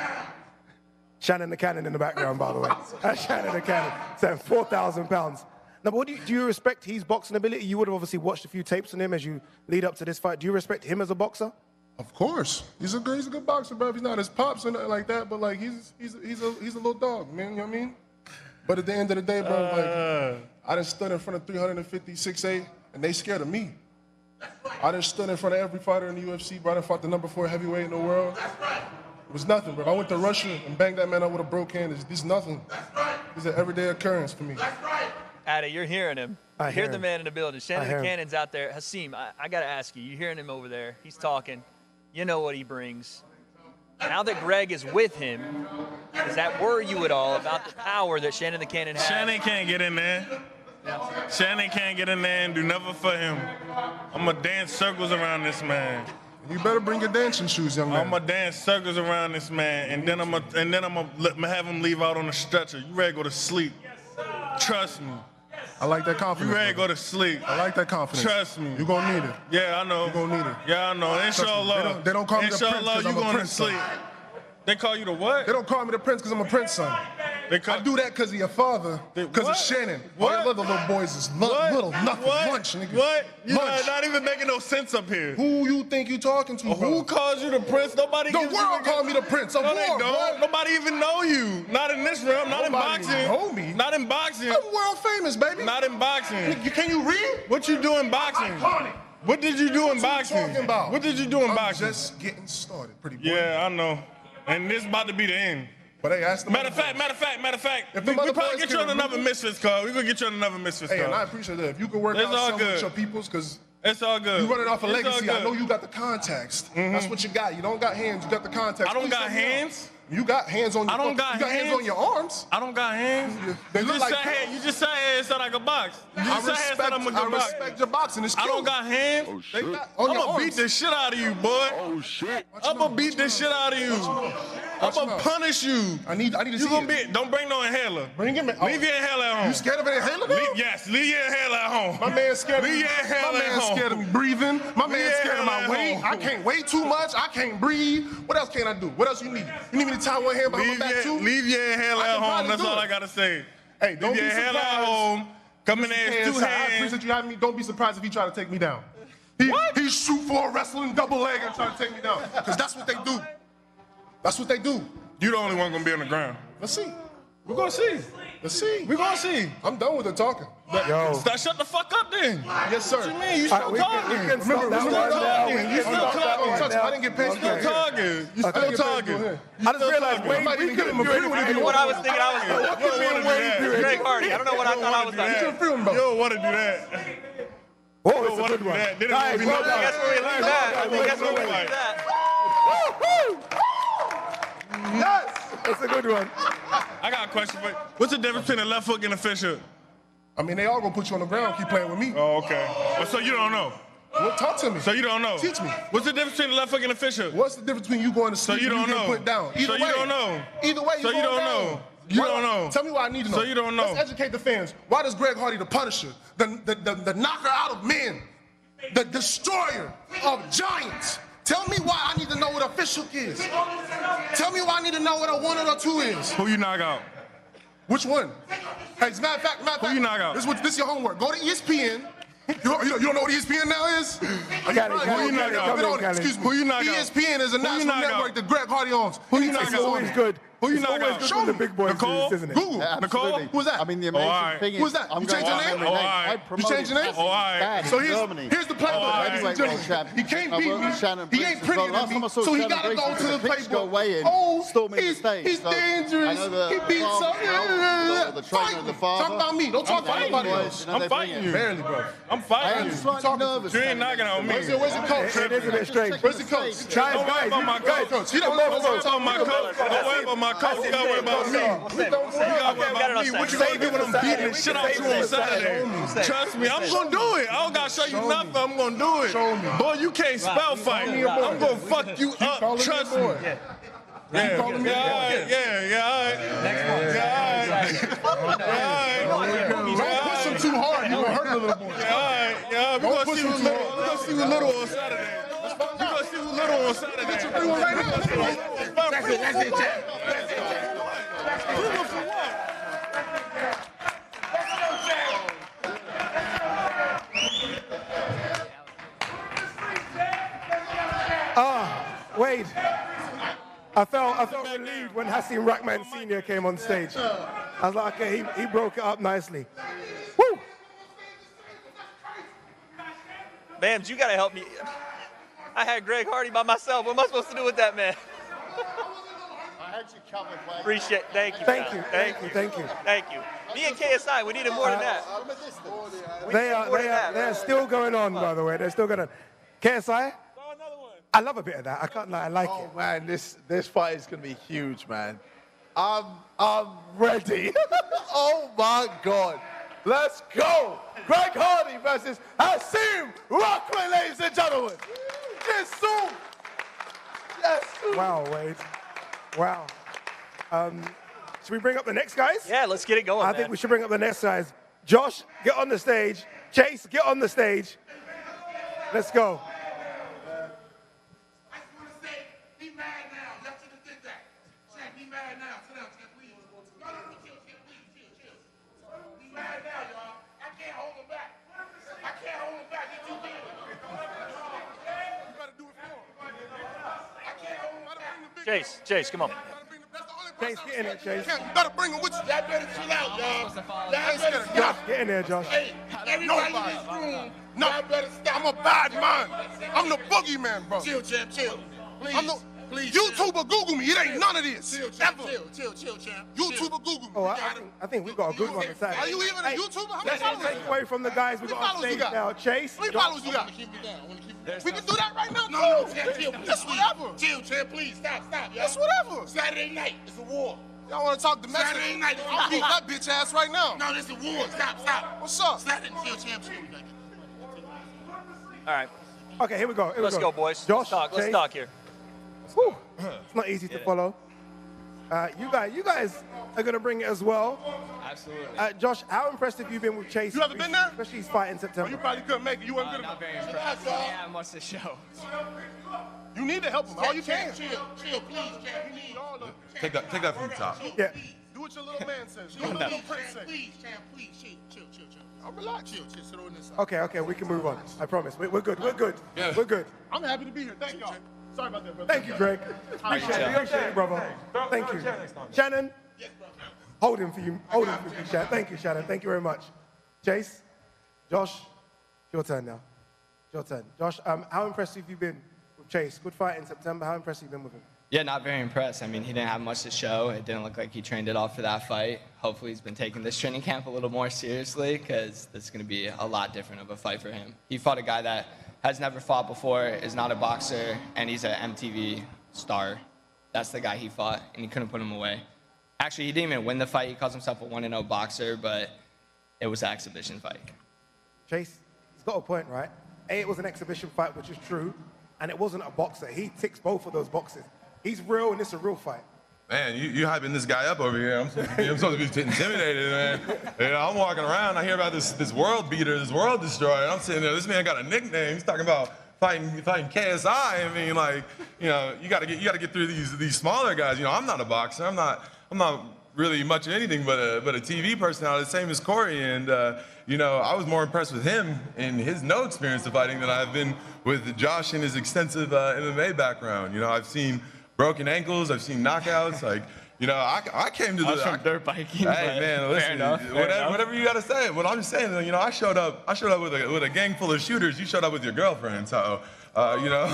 A: Shannon the Cannon in the background, by the way. That's Shannon the Cannon, saying 4,000 pounds. Now, but do you respect his boxing ability? You would have obviously watched a few tapes on him as you lead up to this fight. Do you respect him as a boxer?
Y: Of course, he's a good boxer, bro. He's not his pops or nothing like that, but like he's a little dog, man. You know what I mean? But at the end of the day, bro, like I done stood in front of 350, 6'8", and they scared of me. I done stood in front of every fighter in the UFC, bro. I done fought the #4 heavyweight in the world. It was nothing, bro. I went to Russia and banged that man up with a broke hand. This is nothing. It's an everyday occurrence for me.
H: Ada, you're hearing him.
A: I
H: Hear
A: hear
H: the
A: him.
H: man in the building. Shannon
A: hear
H: the
A: him.
H: Cannon's out there. Hassim, I got to ask you. You're hearing him over there. He's talking. You know what he brings. Now that Greg is with him, does that worry you at all about the power that Shannon the Cannon has?
X: Shannon can't get in there. Shannon can't get in there and do nothing for him. I'm going to dance circles around this man.
Y: You better bring your dancing shoes, young man.
X: I'm going to dance circles around this man, and then I'm gonna have him leave out on the stretcher. You ready to go to sleep? Trust me.
Y: I like that confidence.
X: You ready to
Y: bro.
X: go to sleep?
Y: I like that confidence.
X: Trust me.
Y: You're gonna need it.
X: Yeah, I know.
Y: You're gonna need it.
X: Yeah, I know.
Y: Trust me.
X: Inshallah.
Y: They don't call me the prince
X: Inshallah,
Y: 'cause
X: you
Y: I'm a
X: going to
Y: prince, son.
X: sleep. They call you the what?
Y: They don't call me the prince because I'm a prince, son. I do that because of your father, because of Shannon.
X: What?
Y: All your other little boys is little, nothing, lunch, nigga.
X: What? You're
Y: Lunch.
X: not even making no sense up here.
Y: Who you think you talking to, bro?
X: Who calls you the prince? Nobody
Y: The
X: gives you
Y: world called me the prince of
X: No,
Y: war,
X: they don't.
Y: bro.
X: Nobody even know you. Not in this realm. Not in
Y: Nobody
X: boxing.
Y: know me.
X: Not in boxing.
Y: I'm world famous, baby.
X: Not in boxing.
Y: Can you read?
X: What you do in boxing? What did you do in boxing?
Y: What you talking about?
X: What did you do in boxing?
Y: I'm just getting started, pretty boy.
X: Yeah, I know. And this about to be the end.
Y: But hey, ask the
X: Matter of fact,
Y: If
X: we
Y: the mother
X: probably
Y: boys
X: get you
Y: can
X: on another
Y: remember-
X: Misfits card. We're gonna get you on another Misfits
Y: Hey,
X: card.
Y: and I appreciate that. If you could work
X: It's
Y: out
X: all
Y: something
X: good.
Y: with your peoples, because
X: It's all good.
Y: you running off a
X: It's all
Y: legacy. I
X: good.
Y: know you got the contacts. That's what you got. You don't got hands. You got the contacts.
X: I don't
Y: Please
X: got
Y: help me out.
X: hands.
Y: You got hands on your
X: I don't got
Y: you got hands
X: hands.
Y: on your arms.
X: I don't got hands.
Y: They
X: You
Y: look
X: just
Y: like
X: said, hey, you just said, hey, it's not like a box. You just said, hey, it's not like a
Y: I
X: box.
Y: respect your boxing. It's
X: I don't got hands.
Y: Oh,
X: They
Y: shit.
X: got-
Y: On
X: I'm
Y: your
X: gonna beat
Y: arms.
X: the shit out of you, boy.
Y: Oh shit.
X: I'm gonna beat the shit out of you. I'm gonna punish you.
Y: I need to
X: You
Y: see
X: gonna
Y: it.
X: be? Don't bring no inhaler.
Y: Bring him in.
X: Leave your inhaler at home.
Y: You scared of an inhaler now?
X: Yes, leave your inhaler at home.
Y: My man scared of
X: Leave
Y: me.
X: your inhaler
Y: My
X: at
Y: man
X: home.
Y: scared of me breathing. My man
X: Leave
Y: scared of
X: your
Y: my
X: inhaler
Y: weight.
X: at
Y: I
X: home.
Y: can't weigh too much. I can't breathe. What else can I do? What else you need? You need me to tie one hand behind my back too?
X: Leave your inhaler
Y: I
X: at
Y: can
X: home.
Y: probably
X: That's
Y: do
X: all
Y: it.
X: I gotta say.
Y: Hey, don't
X: Leave
Y: be
X: your inhaler at
Y: surprised.
X: home. Come in there, it's two
Y: I
X: hands.
Y: appreciate you having me. Don't be surprised if he try to take me down. He shoot for a wrestling double leg and try to take me down. Because that's what they do. That's what they do.
X: You the only one gonna be on the ground.
Y: Let's see.
X: We're gonna see.
Y: Let's see.
X: We're gonna see.
Y: I'm done with the talking.
A: Yo.
X: Shut the fuck up then.
Y: Yes, sir.
X: What you mean? You still
A: we can
X: talking?
A: stop that
Y: Remember,
A: right now.
X: You still talking?
Y: I didn't get paid.
X: You still talking? You
Y: I
X: still
Y: didn't get paid. Go
X: talking?
Y: ahead.
A: I just realized
Y: I might even give him a free one if you
H: What
Y: want.
H: I was thinking, I was
X: You don't wanna do that.
H: Greg Hardy. I don't know what I thought I was
Y: You
H: like.
Y: should free him,
X: You
Y: bro.
X: don't want to do that.
A: Oh,
X: You
A: it's
X: don't
A: a
X: want to
A: good
X: do
A: one.
X: that. Then it
A: Nice,
X: won't be
A: well
X: no
A: done.
H: I guess where we leave that. I guess where we leave that.
A: Yes, that's a good one.
X: I got a question for you. What's the difference between a left hook and a fish hook?
Y: I mean, they all gonna put you on the ground. Keep playing with me.
X: Oh, okay. Oh, so you don't know.
Y: Well, talk to me.
X: So you don't know.
Y: Teach me.
X: What's the difference between a left hook and a fish hook?
Y: What's the difference between you going to
X: So
Y: sleep
X: you
Y: and
X: don't
Y: you
X: know.
Y: getting put down? Either
X: So you
Y: way.
X: don't know.
Y: Either way,
X: So you
Y: going
X: don't
Y: down.
X: know. You don't know.
Y: Tell me what I need to know.
X: So you don't know.
Y: Let's educate the fans. Why does Greg Hardy, the Punisher, the knocker out of men, the destroyer of giants, tell me why I need to know what a fish hook is? Tell me why I need to know what a 1 or a 2 is.
X: Who you knock out?
Y: Which one? Hey, as a matter of fact,
X: Who you knock out?
Y: This is your homework. Go to ESPN. You don't know what ESPN now is?
A: Who you knock out?
Y: Excuse me.
X: Who you knock out?
Y: ESPN is a
X: Who you
Y: national
X: knock
Y: network
X: out?
Y: that Greg Hardy owns.
X: Who you knock
A: It's
X: out?
A: always good.
X: Who you
A: It's
X: knock
A: always
X: out?
A: good
Y: Show
A: when the
Y: me.
A: big boys
X: Nicole?
A: do this, isn't it?
Y: Google.
O: Yeah,
X: Nicole?
O: absolutely.
Y: Who's that?
O: I mean, the amazing
X: alright.
O: thing is,
Y: Who's that?
O: I'm
Y: You
O: going
Y: changed your
O: to
Y: name?
O: MMA.
X: Alright.
O: I
X: You
O: promoted
Y: changed your name?
X: Alright.
O: bad
Y: So
O: in Germany.
Y: here's the playbook,
X: Alright.
Y: ladies and gentlemen.
O: Champion.
Y: He can't beat me.
O: Shannon
Y: He
O: Briggs
Y: ain't
O: as
Y: prettier
O: well. Last
Y: than
O: time I
Y: me,
O: saw
Y: so he
O: Shannon
Y: got to
O: Briggs
Y: go
O: was
Y: to the
O: in a Klitschko
Y: playbook.
O: weigh-in,
Y: Oh,
O: storming the stage.
Y: he's
O: So,
Y: dangerous.
O: I know the
Y: He beats
O: father,
Y: up.
O: the trainer of the father.
Y: Talk about me. Don't talk about
O: And
Y: nobody
O: boys,
Y: else.
O: you know,
X: I'm
O: they bring
X: fighting
O: it.
X: you.
Y: Barely, bro.
X: I'm
O: I
X: fighting
O: am
X: you.
O: slightly nervous.
X: You ain't knocking on me.
Y: Where's your coach?
A: It is a bit strange.
Y: Where's the coach?
A: Guys,
X: Don't worry
A: guys,
X: about my
A: guys,
X: coach.
Y: He don't
X: Don't
Y: know
X: worry about my coach. Don't worry about my about coach. You gotta worry about me. You gotta worry about me. What you gonna do when I'm beating the shit out you on Saturday? Trust me, I'm gonna do it. I don't gotta show you nothing. I'm gonna do it. Boy, you can't spell fight. I'm gonna fuck you up. Trust me. Yeah, all right. Next one.
Y: Don't push him too hard. You're gonna hurt a little more.
X: Yeah, we're gonna see who's little on Saturday. We're gonna see who's little on Saturday. That's it, Jack.
A: Wade. I felt relieved when Hasim Rahman Sr. came on stage. I was like, okay, he broke it up nicely. Woo!
H: Bams, you gotta help me. I had Greg Hardy by myself. What am I supposed to do with that man?
O: I had you covered, Wade.
H: Appreciate it. Thank you.
A: Thank you. Thank you.
H: Me and KSI, we needed more than that.
A: They are still going on, by the way. They're still going on. KSI? I love a bit of that. I can't lie. I like it.
K: Oh man, this fight is gonna be huge, man. I'm ready. Oh my God. Let's go. Greg Hardy versus Hasim Rahman, ladies and gentlemen. It's soon. Yes.
A: Wow, Wade. Wow. Should we bring up the next guys?
H: Yeah, let's get it going.
A: I think we should bring up the next guys. Josh, get on the stage. Chase, get on the stage. Let's go.
H: Chase, come on.
A: Chase, get in there, Chase.
Y: You better bring him with you. Y'all better chill out, y'all.
A: Josh, get in there, Josh.
Y: Hey, everybody in this room, no, I'm a bad man. I'm the boogeyman, bro. Chill, champ, chill. Please. Please, YouTuber Google me. It ain't none of this. Chill, champ. Chill, champ. YouTuber Google me.
A: Oh, I think we got a good one inside.
Y: Are you even a YouTuber? How many
A: Let's
Y: followers
A: take away from the guys we got on stage now. Chase.
Y: How many followers you got? We can do that right now, too. No, that's whatever. Chill, champ, please. Stop, y'all. That's whatever. Saturday night. It's a war. Y'all want to talk domestic? Saturday night. I'll beat that bitch ass right now. No, this is a war. Stop. What's up? Saturday. Chill, champ.
H: All right.
A: Okay, here we go.
H: Let's go, boys.
A: Josh,
H: Let's talk here.
A: Whew. It's not easy to follow. You guys are going to bring it as well.
D: Absolutely.
A: Josh, how impressed have you been with Chase?
Y: You ever been there?
A: Especially his fight in September.
Y: You probably couldn't make it. You weren't good
D: Not
Y: enough.
D: very impressed. I didn't have much to show.
Y: You need to help him. All you can.
M: Chill, please, champ. You need all the.
L: Take that from the top.
A: Yeah.
Y: Do what your little man says. Do what your little prince says.
M: Please, champ, please. Chill.
Y: I'm relaxed.
M: Chill, sit on this side.
A: Okay, we can move on. I promise. We're good. We're good.
Y: I'm happy to be here. Thank y'all. Sorry about that, brother.
A: Thank you, Greg. Appreciate it, brother. Thank you. Shannon, hold him for you, Shannon. Thank you, Shannon. Thank you very much. Chase, Josh, your turn now. Your turn. Josh, how impressed have you been with Chase? Good fight in September. How impressed have you been with him?
D: Yeah, not very impressed. I mean, he didn't have much to show. It didn't look like he trained at all for that fight. Hopefully he's been taking this training camp a little more seriously because this is going to be a lot different of a fight for him. He fought a guy that has never fought before, is not a boxer, and he's an MTV star. That's the guy he fought, and he couldn't put him away. Actually, he didn't even win the fight. He calls himself a 1-0 boxer, but it was an exhibition fight.
A: Chase, he's got a point, right? It was an exhibition fight, which is true, and it wasn't a boxer. He ticks both of those boxes. He's real, and it's a real fight.
L: Man, you hyping this guy up over here. I'm supposed to be intimidated, man. You know, I'm walking around, I hear about this world beater, this world destroyer. I'm sitting there, this man got a nickname. He's talking about fighting KSI. I mean, like, you know, you gotta get through these smaller guys. You know, I'm not a boxer. I'm not really much of anything but a TV personality, the same as Corey. And you know, I was more impressed with him and his no experience of fighting than I've been with Josh and his extensive MMA background. You know, I've seen broken ankles, I've seen knockouts. Like, you know, I came to
D: from dirt biking.
L: Hey man, listen, whatever you gotta say. What I'm just saying, you know, I showed up with a gang full of shooters. You showed up with your girlfriend, so you know.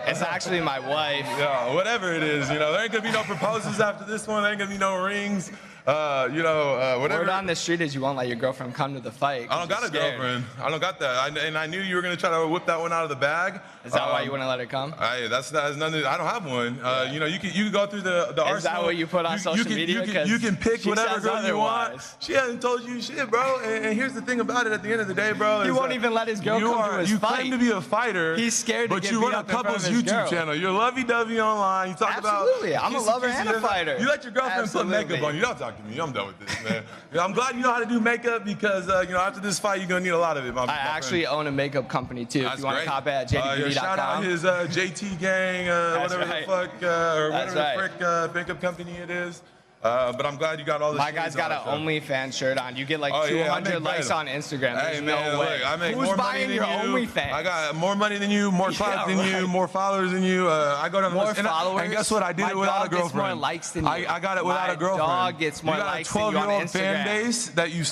D: It's actually my wife.
L: Yeah, whatever it is, you know, there ain't gonna be no proposals after this one. There ain't gonna be no rings.
D: Word on the street is you won't let your girlfriend come to the fight.
E: I don't got a girlfriend. I don't got that. And I knew you were gonna try to whip that one out of the bag.
D: Is that why you wouldn't let her come?
E: That's nothing. I don't have one. You can go through the arsenal.
D: Is that what you put on social media?
E: You can pick
D: she
E: whatever
D: says
E: girl you want.
D: otherwise.
E: She hasn't told you shit, bro. And here's the thing about it. At the end of the day, bro,
D: He won't even let his girl come to his fight.
E: You claim to be a fighter.
D: He's scared to
E: but
D: get
E: you
D: beat
E: run a
D: up in front of
E: couple's
D: his
E: YouTube
D: girl.
E: channel. You're lovey-dovey online. You talk about
D: Absolutely. I'm a
E: kissy,
D: lover
E: kissy,
D: and a
E: this.
D: fighter.
E: You let your girlfriend
D: Absolutely.
E: put makeup on you. Don't talk to me. I'm done with this, man. I'm glad you know how to do makeup because after this fight, you're gonna need a lot of it.
D: I actually own a makeup company too.
E: That's
D: if you want
E: great.
D: to cop it at jdbeauty.com.
E: Shout out his JT gang, whatever
D: right.
E: the fuck, or
D: That's
E: whatever
D: right.
E: the frick makeup company it is. But I'm glad you got all the
D: My guy's got an OnlyFans shirt on. You get like 200 likes on Instagram. There's
E: Hey,
D: no
E: man,
D: way.
E: look, I make
D: Who's
E: more
D: buying
E: money
D: your
E: than you.
D: OnlyFans?
E: I got more money than you, more clout than you, more followers than you. I go down the
D: More
E: list. And
D: followers?
E: guess what? I did
D: My
E: it without
D: dog
E: a girlfriend.
D: gets more likes than you.
E: I got it without
D: My
E: a girlfriend.
D: dog gets more
E: you got
D: likes
E: a
D: than you on
E: 12-year-old fan
D: Instagram.
E: base that you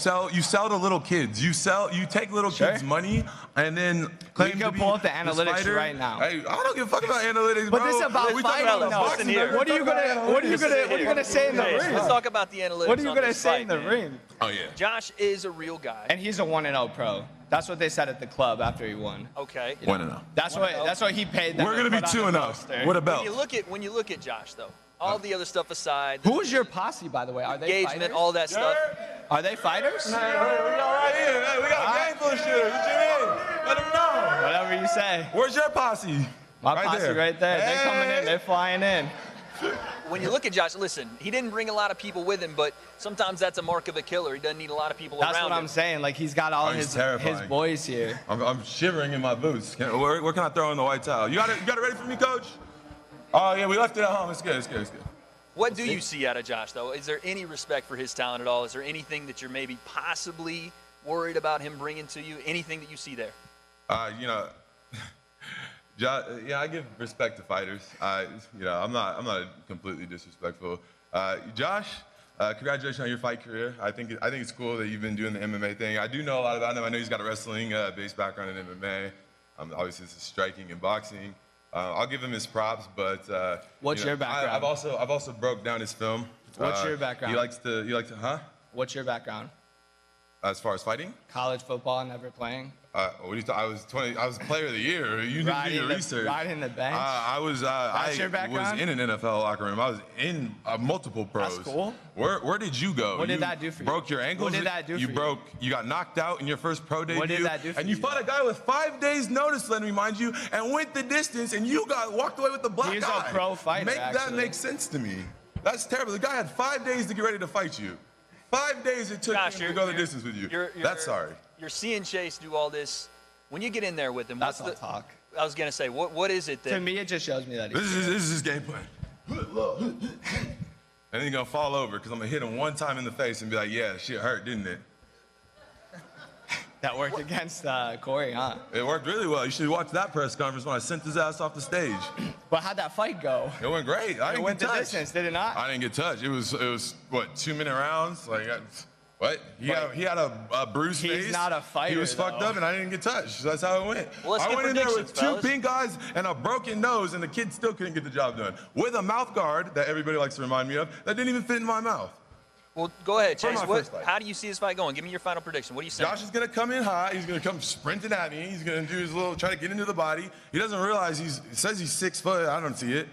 E: sell to little kids. You take little kids' money and then claim
D: can
E: to be
D: pull up the
E: this
D: analytics
E: fighter.
D: right now.
E: Hey, I don't give a fuck about analytics, bro.
D: But this is about
E: We talking
D: fighting,
E: about
D: though.
E: boxing
D: Listen here. What are you gonna say in the ring?
H: Let's talk about the analytics.
D: What are you
H: on
D: gonna
H: this
D: say
H: fight,
D: in the
H: man.
D: ring?
E: Oh yeah.
H: Josh is a real guy.
D: And he's a 1-0 pro. That's what they said at the club after he won.
H: Okay.
E: 1-0.
D: That's what he paid them.
E: We're
D: to
E: gonna be
D: put on the
E: 2-0.
D: poster.
E: With a belt.
H: When you look at Josh though, all the other stuff aside,
D: Who is your posse, by the way? Are they
H: engagement,
D: fighters?
H: all that stuff.
D: Are they fighters?
E: We got right here. Hey, we got a gang full of shooters. What you mean? Let them know.
D: Whatever you say.
E: Where's your posse?
D: My
E: Right
D: posse
E: there.
D: right there. They're coming in. They're flying in.
H: When you look at Josh, listen, he didn't bring a lot of people with him, but sometimes that's a mark of a killer. He doesn't need a lot of people
D: That's
H: around
D: what
H: him.
D: I'm saying. Like he's got all
E: he's
D: his
E: terrifying.
D: boys here.
E: I'm shivering in my boots. Where can I throw in the white towel? You got it ready for me, coach? Oh yeah, we left it at home. It's good. It's good. It's good.
H: What do you see out of Josh, though? Is there any respect for his talent at all? Is there anything that you're maybe possibly worried about him bringing to you? Anything that you see there?
E: Yeah, I give respect to fighters. I'm not completely disrespectful. Josh, congratulations on your fight career. I think it's cool that you've been doing the MMA thing. I do know a lot about him. I know he's got a wrestling based background in MMA. Obviously, this is striking and boxing. I'll give him his props, but
D: What's your background?
E: I've also broke down his film.
D: What's your background?
E: He likes to, huh?
D: What's your background?
E: As far as fighting?
D: College football, never playing.
E: What do you I was player of the year. You need to do your research.
D: Riding the bench.
E: I was
D: your
E: was
D: background?
E: in an NFL locker room. I was in multiple pros.
D: That's cool.
E: Where did you go?
D: What did that do for you?
E: Broke your ankles.
D: What did that do for you?
E: You got knocked out in your first pro debut.
D: What did that do for
E: and you
D: you,
E: fought a guy with 5 days notice, let me remind you, and went the distance, and you walked away with the black
D: He's
E: eye.
D: a pro fighter,
E: Make that
D: actually.
E: make sense to me. That's terrible. The guy had 5 days to get ready to fight you. 5 days it took him to go the distance with you. That's sorry.
H: You're seeing Chase do all this. When you get in there with him,
D: That's all talk.
H: I was gonna say, what is it that?
D: To me, it just shows me that
E: This is his game plan. And then he's gonna fall over because I'm gonna hit him one time in the face and be like, yeah, shit hurt, didn't it?
D: that worked against Corey, huh?
E: It worked really well. You should watch that press conference when I sent his ass off the stage.
D: But how'd that fight go?
E: It went great. I
D: It
E: didn't
D: went
E: get
D: the
E: touched.
D: distance, did it not?
E: I didn't get touched. It was what, 2-minute rounds? Like what? He had a bruised face.
D: He's not a fighter,
E: He was fucked
D: though.
E: up, and I didn't get touched. That's how it went.
H: Well, let's
E: I
H: get
E: went in there with
H: predictions,
E: 2
H: fellas.
E: pink eyes and a broken nose, and the kid still couldn't get the job done. With a mouth guard that everybody likes to remind me of that didn't even fit in my mouth.
H: Well, go ahead,
E: For
H: Chase.
E: my first fight.
H: How do you see this fight going? Give me your final prediction. What do you say?
E: Josh is gonna come in hot. He's gonna come sprinting at me. He's gonna do his try to get into the body. He doesn't realize he says he's 6 foot. I don't see it.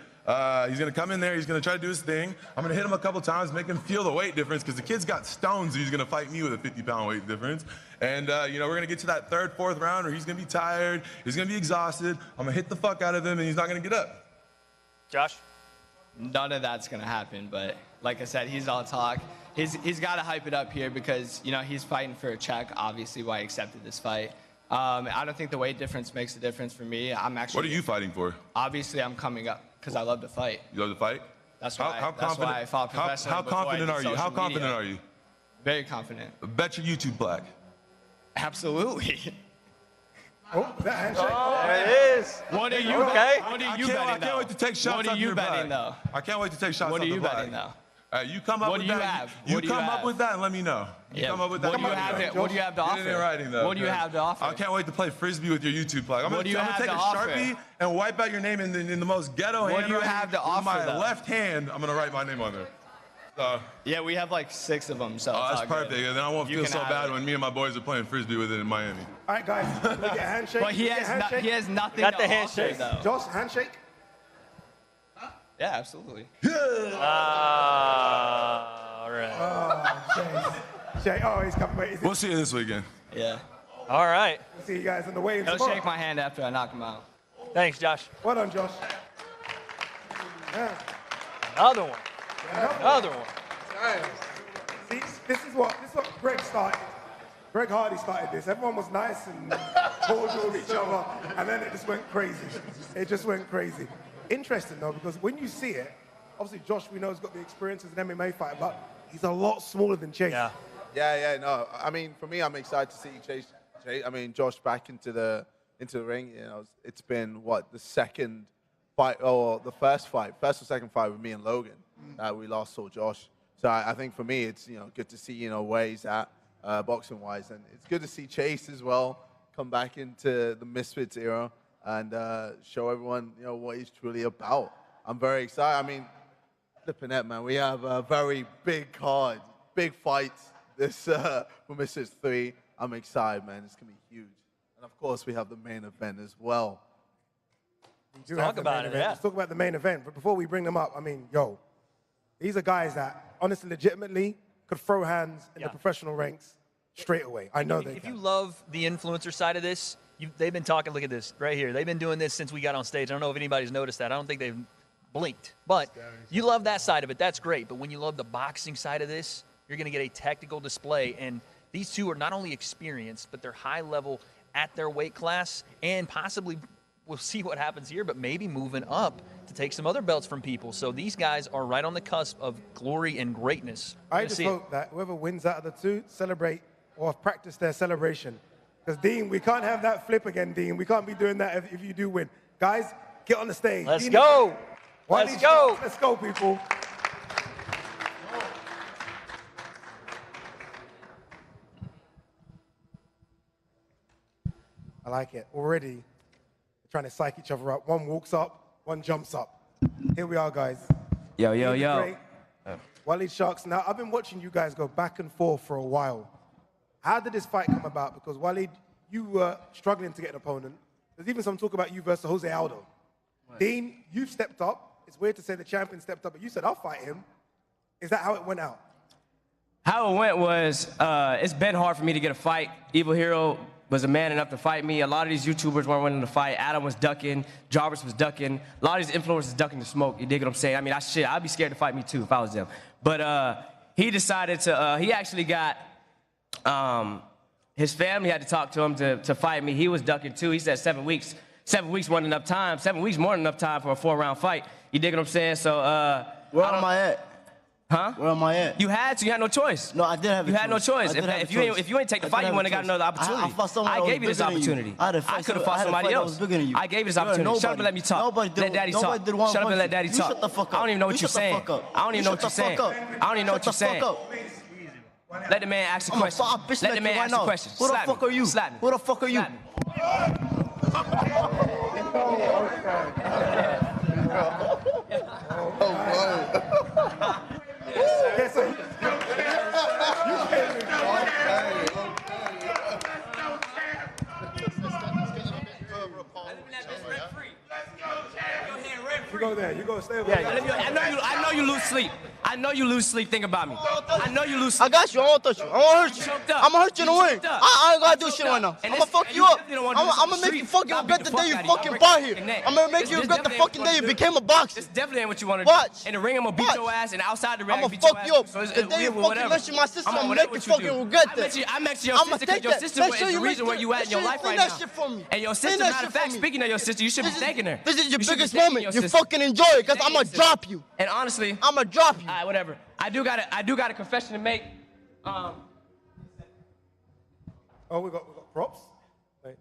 E: He's gonna come in there. He's gonna try to do his thing. I'm gonna hit him a couple times, make him feel the weight difference because the kid's got stones. He's gonna fight me with a 50-pound weight difference. And we're gonna get to that 3rd, 4th round where he's gonna be tired. He's gonna be exhausted. I'm gonna hit the fuck out of him, and he's not gonna get up.
H: Josh?
D: None of that's gonna happen. But like I said, he's all talk. He's got to hype it up here because he's fighting for a check. Obviously, why he accepted this fight. I don't think the weight difference makes a difference for me. I'm actually.
E: What are you fighting for?
D: Obviously, I'm coming up because I love to fight.
E: You love to fight?
D: That's why. That's why I fought professionally.
E: How
D: before I
E: confident
D: did
E: are you? How
D: social
E: confident
D: media.
E: are you?
D: Very confident.
E: Bet your YouTube plaque.
D: Absolutely.
A: Oh, that handshake.
H: There it is.
D: What are you?
H: Okay.
D: What are you
E: I
D: betting
E: can't wait to take shots
D: What
E: off
D: are you
E: your
D: betting
E: plaque.
D: though?
E: I can't wait to take shots
D: What
E: off
D: are you
E: the plaque.
D: betting though?
E: You come up
D: What
E: with
D: do you
E: that.
D: have?
E: You
D: What do you
E: come up
D: have?
E: with that and let me know. You
D: Yeah.
E: come up with that.
D: What do you have to? What do you have to
E: Get it in
D: offer?
E: writing, though.
D: What do you have to offer?
E: I can't wait to play frisbee with your YouTube plaque. I'm
D: What do you
E: gonna
D: have
E: take
D: to
E: a
D: offer?
E: Sharpie and wipe out your name in the most ghetto
D: What do you
E: handwriting.
D: have to
E: With
D: offer,
E: my
D: though?
E: left hand, I'm gonna write my name on there.
D: Yeah, we have like 6 of them, so
E: Oh,
D: it's
E: that's
D: all
E: perfect.
D: good.
E: And then I won't
D: You
E: feel
D: can
E: so
D: have
E: bad
D: it.
E: when me and my boys are playing frisbee with it in Miami.
A: All right, guys, can we get a handshake?
D: But he
A: Can we get a
D: has,
A: handshake?
D: he has nothing
H: Got
D: to
H: the
D: offer,
H: handshake.
D: though.
A: Josh, handshake?
D: Yeah, absolutely.
H: All right.
A: Oh, Jay. Oh, he's coming. Wait,
E: We'll see you this weekend.
D: Yeah.
H: All right.
A: We'll see you guys on the way in
D: He'll
A: tomorrow.
D: shake my hand after I knock him out.
H: Thanks, Josh.
A: Well done, Josh. Yeah.
H: Another one. Another one.
A: See, this is what Greg started. Greg Hardy started this. Everyone was nice and cordial with each other, and then it just went crazy. It just went crazy. Interesting though, because when you see it, obviously Josh we know has got the experience as an MMA fighter, but he's a lot smaller than Chase.
K: Yeah, no. I mean, for me, I'm excited to see Josh back into the ring. You know, it's been what, the second fight or the first or second fight with me and Logan that we last saw Josh. So I think for me, it's good to see where he's at boxing wise, and it's good to see Chase as well come back into the Misfits era and show everyone what he's truly about. I'm very excited. I mean, flipping it, man. We have a very big card, big fights this for Misfits 3. I'm excited, man. It's gonna be huge. And of course, we have the main event as well.
A: Let's talk about it. Let's talk about the main event. But before we bring them up, I mean, these are guys that honestly, legitimately could throw hands in the professional ranks straight away. I know they
H: If
A: can.
H: you love the influencer side of this, they've been talking, look at this right here. They've been doing this since we got on stage. I don't know if anybody's noticed that. I don't think they've blinked. But you love that side of it. That's great. But when you love the boxing side of this, you're going to get a technical display. And these two are not only experienced, but they're high level at their weight class, and possibly we'll see what happens here, but maybe moving up to take some other belts from people. So these guys are right on the cusp of glory and greatness.
A: I just hope that whoever wins out of the two celebrate or practice their celebration. Because, Dean, we can't have that flip again, Dean. We can't be doing that if you do win. Guys, get on the stage.
H: Let's
A: Dean,
H: go. Let's go.
A: Let's go, people. I like it. Already trying to psych each other up. One walks up, one jumps up. Here we are, guys.
F: Yo.
A: Waleed Sharks. Now, I've been watching you guys go back and forth for a while. How did this fight come about? Because, Waleed, you were struggling to get an opponent. There's even some talk about you versus Jose Aldo. Right. Dean, you've stepped up. It's weird to say the champion stepped up, but you said, I'll fight him. Is that how it went out?
F: How it went was, it's been hard for me to get a fight. Evil Hero was a man enough to fight me. A lot of these YouTubers weren't willing to fight. Adam was ducking. Jarvis was ducking. A lot of these influencers ducking the smoke. You dig what I'm saying? I mean, I'd be scared to fight me too if I was them. But he decided to, he actually got, his family had to talk to him to fight me. He was ducking too. He said 7 weeks. 7 weeks wasn't enough time. 7 weeks more than enough time for a 4-round fight. You dig what I'm saying? So,
N: where am I at?
F: Huh?
N: Where am I at?
F: You had to. You had no choice.
N: No, I did have a choice.
F: You had no choice. If you ain't take the fight, you wouldn't have got another opportunity. I gave you this opportunity. I could have fought somebody else. I gave you this opportunity. Shut up and let me talk. Let Daddy talk. Shut up and let Daddy talk.
N: Shut the fuck up.
F: I don't even know what you're saying. I don't even know what you're saying. I don't even know what you're saying. Let the man ask the question. Let the man ask the question.
N: Who the fuck are you?
F: Slap me.
N: Who the fuck are you?
A: You go there. You go stay over
F: there. I know you lose sleep. I know you lose sleep. Think about me. I know you lose sleep.
N: I got you. I won't touch you. I won't hurt you. I'm gonna hurt you in the wing. I ain't gotta do shit right now. I'm gonna fuck you up. I'm gonna make you fucking regret the day you fucking fought here. I'm gonna make you regret the fucking day you became a boxer.
F: This definitely ain't what you want to do.
N: Watch.
F: In the ring, I'm gonna beat your ass, and outside the ring,
N: I'm
F: I'm
N: gonna
F: gonna
N: fuck you up. The day you fucking mention my sister, I'm gonna make you fucking regret that.
F: I mentioned your sister because your sister is the reason where you at in your life right now. And your sister, matter of fact, speaking of your sister, you should be thanking her.
N: This is your biggest moment. You fucking enjoy it, because I'm gonna drop you.
F: And honestly,
N: I'm gonna drop you.
F: All right, whatever. I do got a confession to make.
A: Oh, we got props. Right.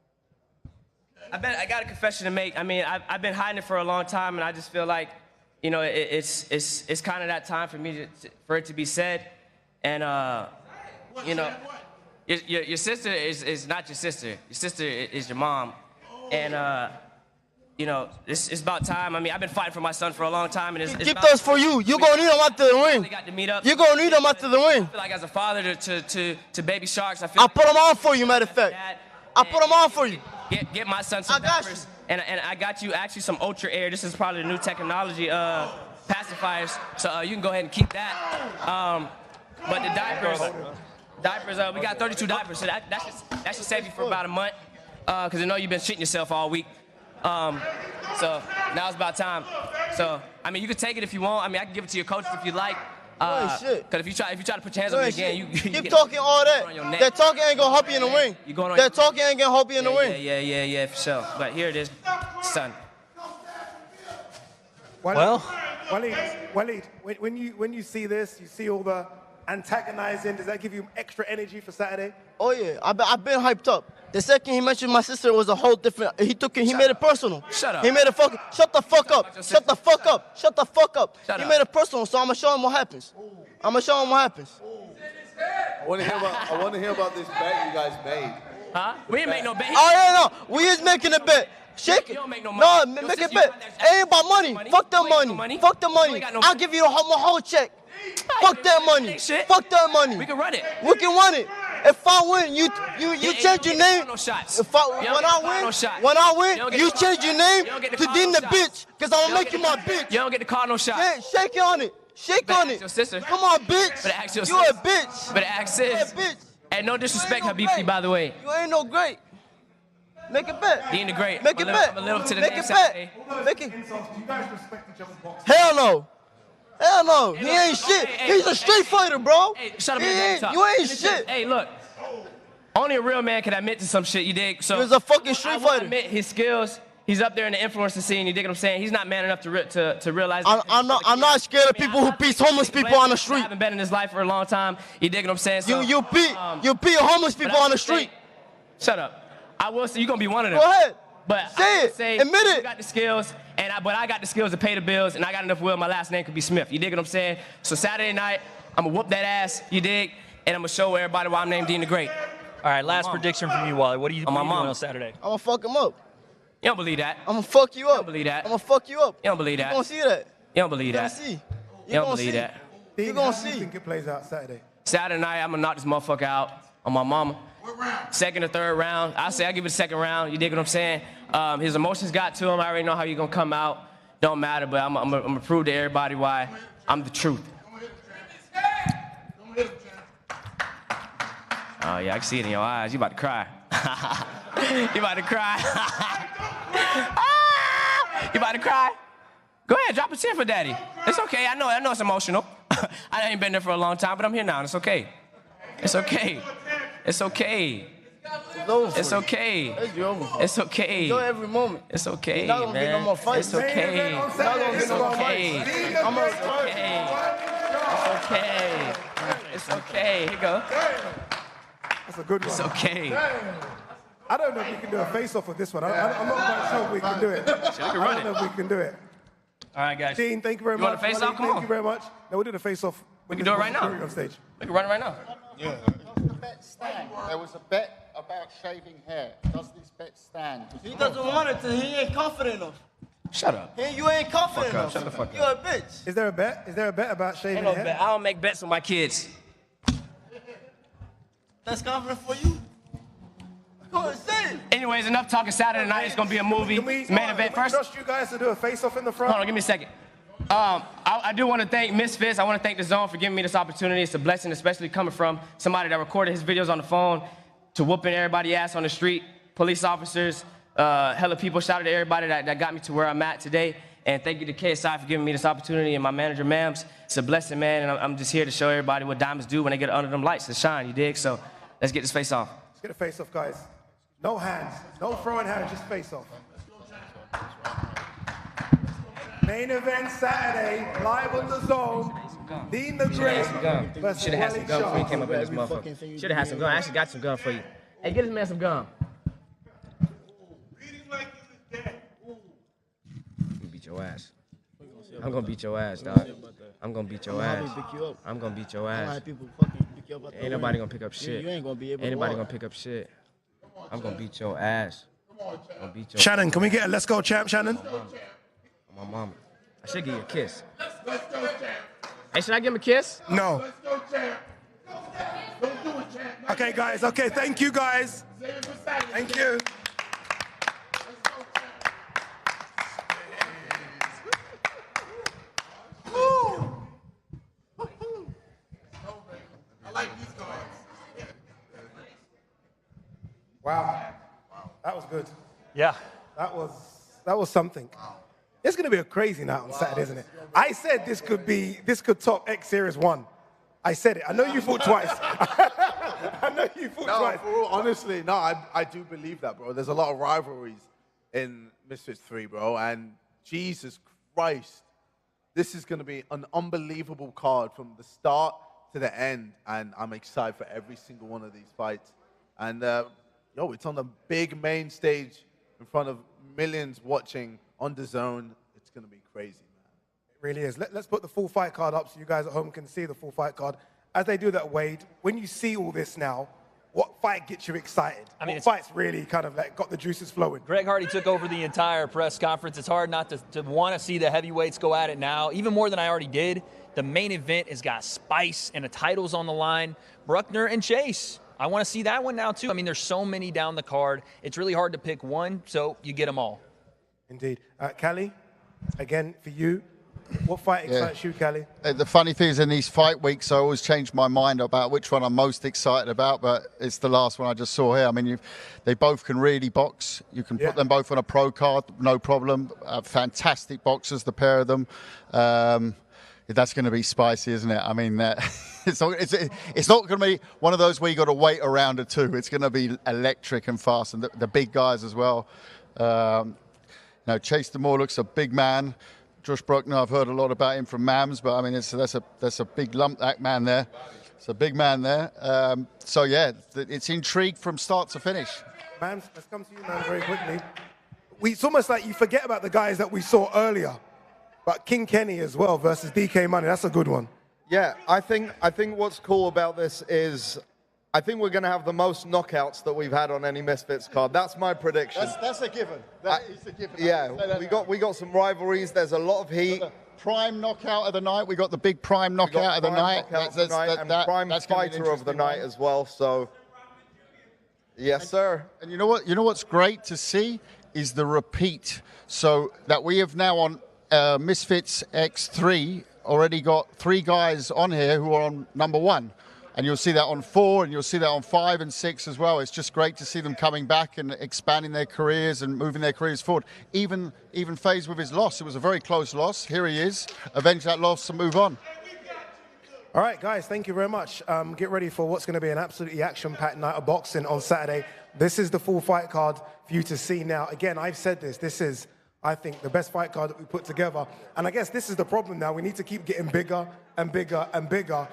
F: I got a confession to make. I mean, I've been hiding it for a long time, and I just feel like, it's kind of that time for me for it to be said. And your sister is not your sister. Your sister is your mom. And you know, it's about time. I mean, I've been fighting for my son for a long time, and it's
N: Keep
F: about
N: those for you. You're going to need them after the ring.
F: got to meet up.
N: You're going to need them after the ring.
F: I feel like as a father to Baby Sharks, I feel
N: I'll
F: like
N: put them on for you, matter of fact. I'll put them on for you.
F: Get my son some diapers. And I got you actually some Ultra Air. This is probably the new technology pacifiers. So you can go ahead and keep that. But the diapers, we got 32 diapers. So that should save you for about a month. Because I know you've been shitting yourself all week. So now it's about time. So, I mean, you can take it if you want. I mean, I can give it to your coaches if you like. Because if you try to put your hands on me again, you
N: keep talking all that. That talking ain't gonna help you in the ring. That talking ain't gonna help you in the ring.
F: Yeah, for sure. But here it is, son.
A: Waleed, when you see this, you see all the antagonizing. Does that give you extra energy for Saturday?
N: Oh yeah, I've been hyped up. The second he mentioned my sister, it was a whole different. He made it personal.
F: Shut up.
N: He made it fucking. Shut the fuck up. Shut the fuck up. Shut the fuck up. He made it personal, so I'm gonna show him what happens. I'm gonna show him what happens.
K: I want to hear about this bet you guys made.
F: Huh? We didn't make no bet.
N: Oh yeah, no, we is making a bet. Shake it.
F: Make no
N: make a bet. It ain't about money. Fuck the money. Fuck the money. I'll give you the whole check. Fuck that money. Fuck that money.
F: We can run it.
N: We can run it. If I win, you change your name.
F: No shots.
N: When I win, you change your name to Dean the bitch, cause I'm gonna make you my bitch.
F: You don't get to call no shots.
N: Yeah, shake on it. Shake on it.
F: Your sister.
N: Come on, bitch.
F: But ask your
N: you a
F: sister.
N: bitch.
F: But ask sis.
N: You a bitch.
F: And no disrespect, Habibti, by the way.
N: You ain't no great. Make a bet.
F: Dean the Great.
N: Make a bet.
F: I'm a little to the
N: Make
F: name
N: a
F: Saturday.
N: bet. Make it. Hell no. Hell no. He ain't shit. He's a street fighter, bro.
F: Hey, shut up.
N: You ain't shit.
F: Hey, look. Only a real man can admit to some shit, you dig? So
N: He's a fucking street fighter.
F: Admit his skills. He's up there in the influencer scene, you dig what I'm saying? He's not man enough to realize
N: I'm not scared of people who beat homeless people on the street.
F: I haven't been in his life for a long time, you dig what I'm saying? So,
N: you beat homeless people on the street.
F: Shut up. I will say you're gonna be one of them.
N: Go ahead.
F: But
N: say it. Admit it.
F: You got the skills, but I got the skills to pay the bills, and I got enough will. My last name could be Smith. You dig what I'm saying? So Saturday night, I'm gonna whoop that ass. You dig? And I'm gonna show everybody why I'm named Dean the Great.
H: All right, last prediction from you, Wally. What are you doing on Saturday?
N: I'm gonna fuck him up.
F: You don't believe that?
N: I'm gonna fuck you up.
F: You don't believe that?
N: I'm gonna fuck you up.
F: You don't believe that?
N: You gonna see that?
F: You don't believe that?
N: You
F: don't believe that?
N: You gonna see.
A: How do you think it plays out Saturday?
F: Saturday night, I'm gonna knock this motherfucker out on my mama. Second or third round. I'll give it the second round. You dig what I'm saying? His emotions got to him. I already know how you're gonna come out. Don't matter, but I'm gonna prove to everybody why I'm the truth. Oh yeah, I can see it in your eyes. You about to cry. You about to cry. You about to cry? Go ahead, drop a tear for daddy. It's okay. I know it's emotional. I ain't been there for a long time, but I'm here now, and it's okay. It's okay. It's okay. It's okay. It's okay.
N: Enjoy every moment.
F: It's okay,
N: You're not gonna get no more fights.
F: It's okay.
N: You're not gonna get no more fights.
F: It's okay. It's okay. Here you go.
A: That's a good one.
F: It's okay.
A: I don't know if we can do a face-off with this one. I'm not quite sure if we can do it.
F: I don't
A: know if we can do it.
F: All right, guys.
A: Dean, thank you very much.
F: You want a face-off? Come on.
A: Thank you very much. No, we'll do the face-off.
F: We can do it right now.
A: On stage.
F: We can run it right now.
O: Yeah. Does the bet stand? There was a bet about shaving hair. Does this bet stand?
N: He doesn't want it to. He ain't confident enough.
F: Shut up.
N: Hey, you ain't confident enough.
F: Shut the fuck up.
N: You're a bitch.
A: Is there a bet? Is there a bet about shaving
F: Ain't no
A: hair?
F: bet. I don't make bets with my kids.
N: That's confident for you? Go ahead, say it.
F: Anyways, enough talking. Saturday night. It's gonna be a movie. Main event first.
A: Trust you guys to do a face-off in the front.
F: Hold on, give me a second. I do want to thank Misfits. I want to thank the Zone for giving me this opportunity. It's a blessing, especially coming from somebody that recorded his videos on the phone to whooping everybody's ass on the street. Police officers, hella people. Shout out to everybody that got me to where I'm at today. And thank you to KSI for giving me this opportunity and my manager, Mams. It's a blessing, man. And I'm just here to show everybody what diamonds do when they get under them lights to shine, you dig? So let's get this face off.
A: Let's get a face-off, guys. No hands. No throwing hands, just face-off. Main event Saturday, live on the Zone. Dean the Great.
F: Should have had some gum before you came up in this motherfucker. Should have had some gum. I actually got some gum for you. Hey, get this man some gum. I'm gonna beat your ass. I'm gonna beat your ass, dog. I'm gonna beat your ass. I'm gonna beat your ass. Ain't nobody gonna pick up shit.
N: You ain't gonna be able to
F: Ain't nobody
N: walk.
F: gonna pick up shit. I'm gonna beat your ass.
A: Shannon, can we get a let's go champ, Shannon?
F: My mama. I should give you a kiss. Hey, should I give him a kiss?
A: No. Okay, guys. Okay, thank you, guys. Thank you. Wow, that was good.
H: Yeah.
A: That was something. It's going to be a crazy night on Saturday, isn't it? I said this could top X Series 1. I said it. I know you thought twice. I know you thought twice.
K: Honestly, no, I do believe that, bro. There's a lot of rivalries in Misfits 3, bro, and Jesus Christ, this is going to be an unbelievable card from the start to the end, and I'm excited for every single one of these fights. And, yo, it's on the big main stage in front of millions watching on DAZN. It's going to be crazy, man.
A: It really is. Let's put the full fight card up so you guys at home can see the full fight card. As they do that, Wade, when you see all this now, what fight gets you excited? I mean, what fight's really kind of like got the juices flowing?
H: Greg Hardy took over the entire press conference. It's hard not to want to see the heavyweights go at it now, even more than I already did. The main event has got spice and the titles on the line. Bruckner and Chase. I want to see that one now, too. I mean, there's so many down the card. It's really hard to pick one, so you get them all.
A: Indeed. Callie, again, for you, what fight excites you, Callie?
O: The funny thing is, in these fight weeks, I always change my mind about which one I'm most excited about, but it's the last one I just saw here. I mean, they both can really box. You can put them both on a pro card, no problem. Fantastic boxers, the pair of them. That's going to be spicy, isn't it? I mean, it's not going to be one of those where you got to wait a round or two. It's going to be electric and fast, and the big guys as well. Chase Demore looks a big man. Josh Bruckner, I've heard a lot about him from Mams, but I mean, that's a big lump, that man there. It's a big man there. So yeah, it's intrigue from start to finish.
A: Mams, let's come to you, man, very quickly. It's almost like you forget about the guys that we saw earlier. But King Kenny as well versus DK Money, that's a good one.
M: Yeah, I think what's cool about this is I think we're going to have the most knockouts that we've had on any Misfits card. That's my prediction.
O: That's a given. That is a given.
M: Yeah, we got some rivalries. There's a lot of heat.
O: Prime knockout of the night. We got the big prime knockout of the night.
M: And prime fighter of the night as well. So, yes, sir.
O: And you know what? You know what's great to see is the repeat. So that we have now on Misfits X3 already got 3 guys on here who are on number 1. And you'll see that on 4, and you'll see that on 5 and 6 as well. It's just great to see them coming back and expanding their careers and moving their careers forward. Even FaZe with his loss. It was a very close loss. Here he is. Avenge that loss and move on.
A: All right, guys, thank you very much. Get ready for what's going to be an absolutely action-packed night of boxing on Saturday. This is the full fight card for you to see now. Again, I've said this. This is, I think, the best fight card that we put together. And I guess this is the problem now. We need to keep getting bigger and bigger and bigger.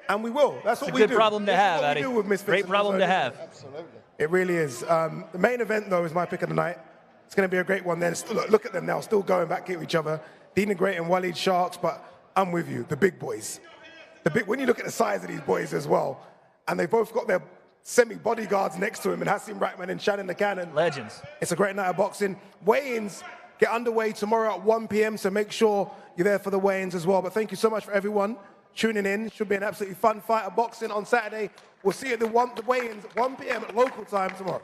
A: And we will. That's what we do.
H: It's a good problem to have, Addy. Great problem to have.
O: Absolutely.
A: It really is. The main event, though, is my pick of the night. It's going to be a great one then. Look at them now, still going back at each other. Dina Great and Waleed Sharks, but I'm with you, the big boys. When you look at the size of these boys as well, and they've both got their semi-bodyguards next to him, and Hasim Rahman and Shannon the Cannon.
H: Legends.
A: It's a great night of boxing. Weigh-ins get underway tomorrow at 1 p.m., so make sure you're there for the weigh-ins as well. But thank you so much for everyone tuning in. Should be an absolutely fun fight of boxing on Saturday. We'll see you at the weigh-ins at 1 p.m. at local time tomorrow.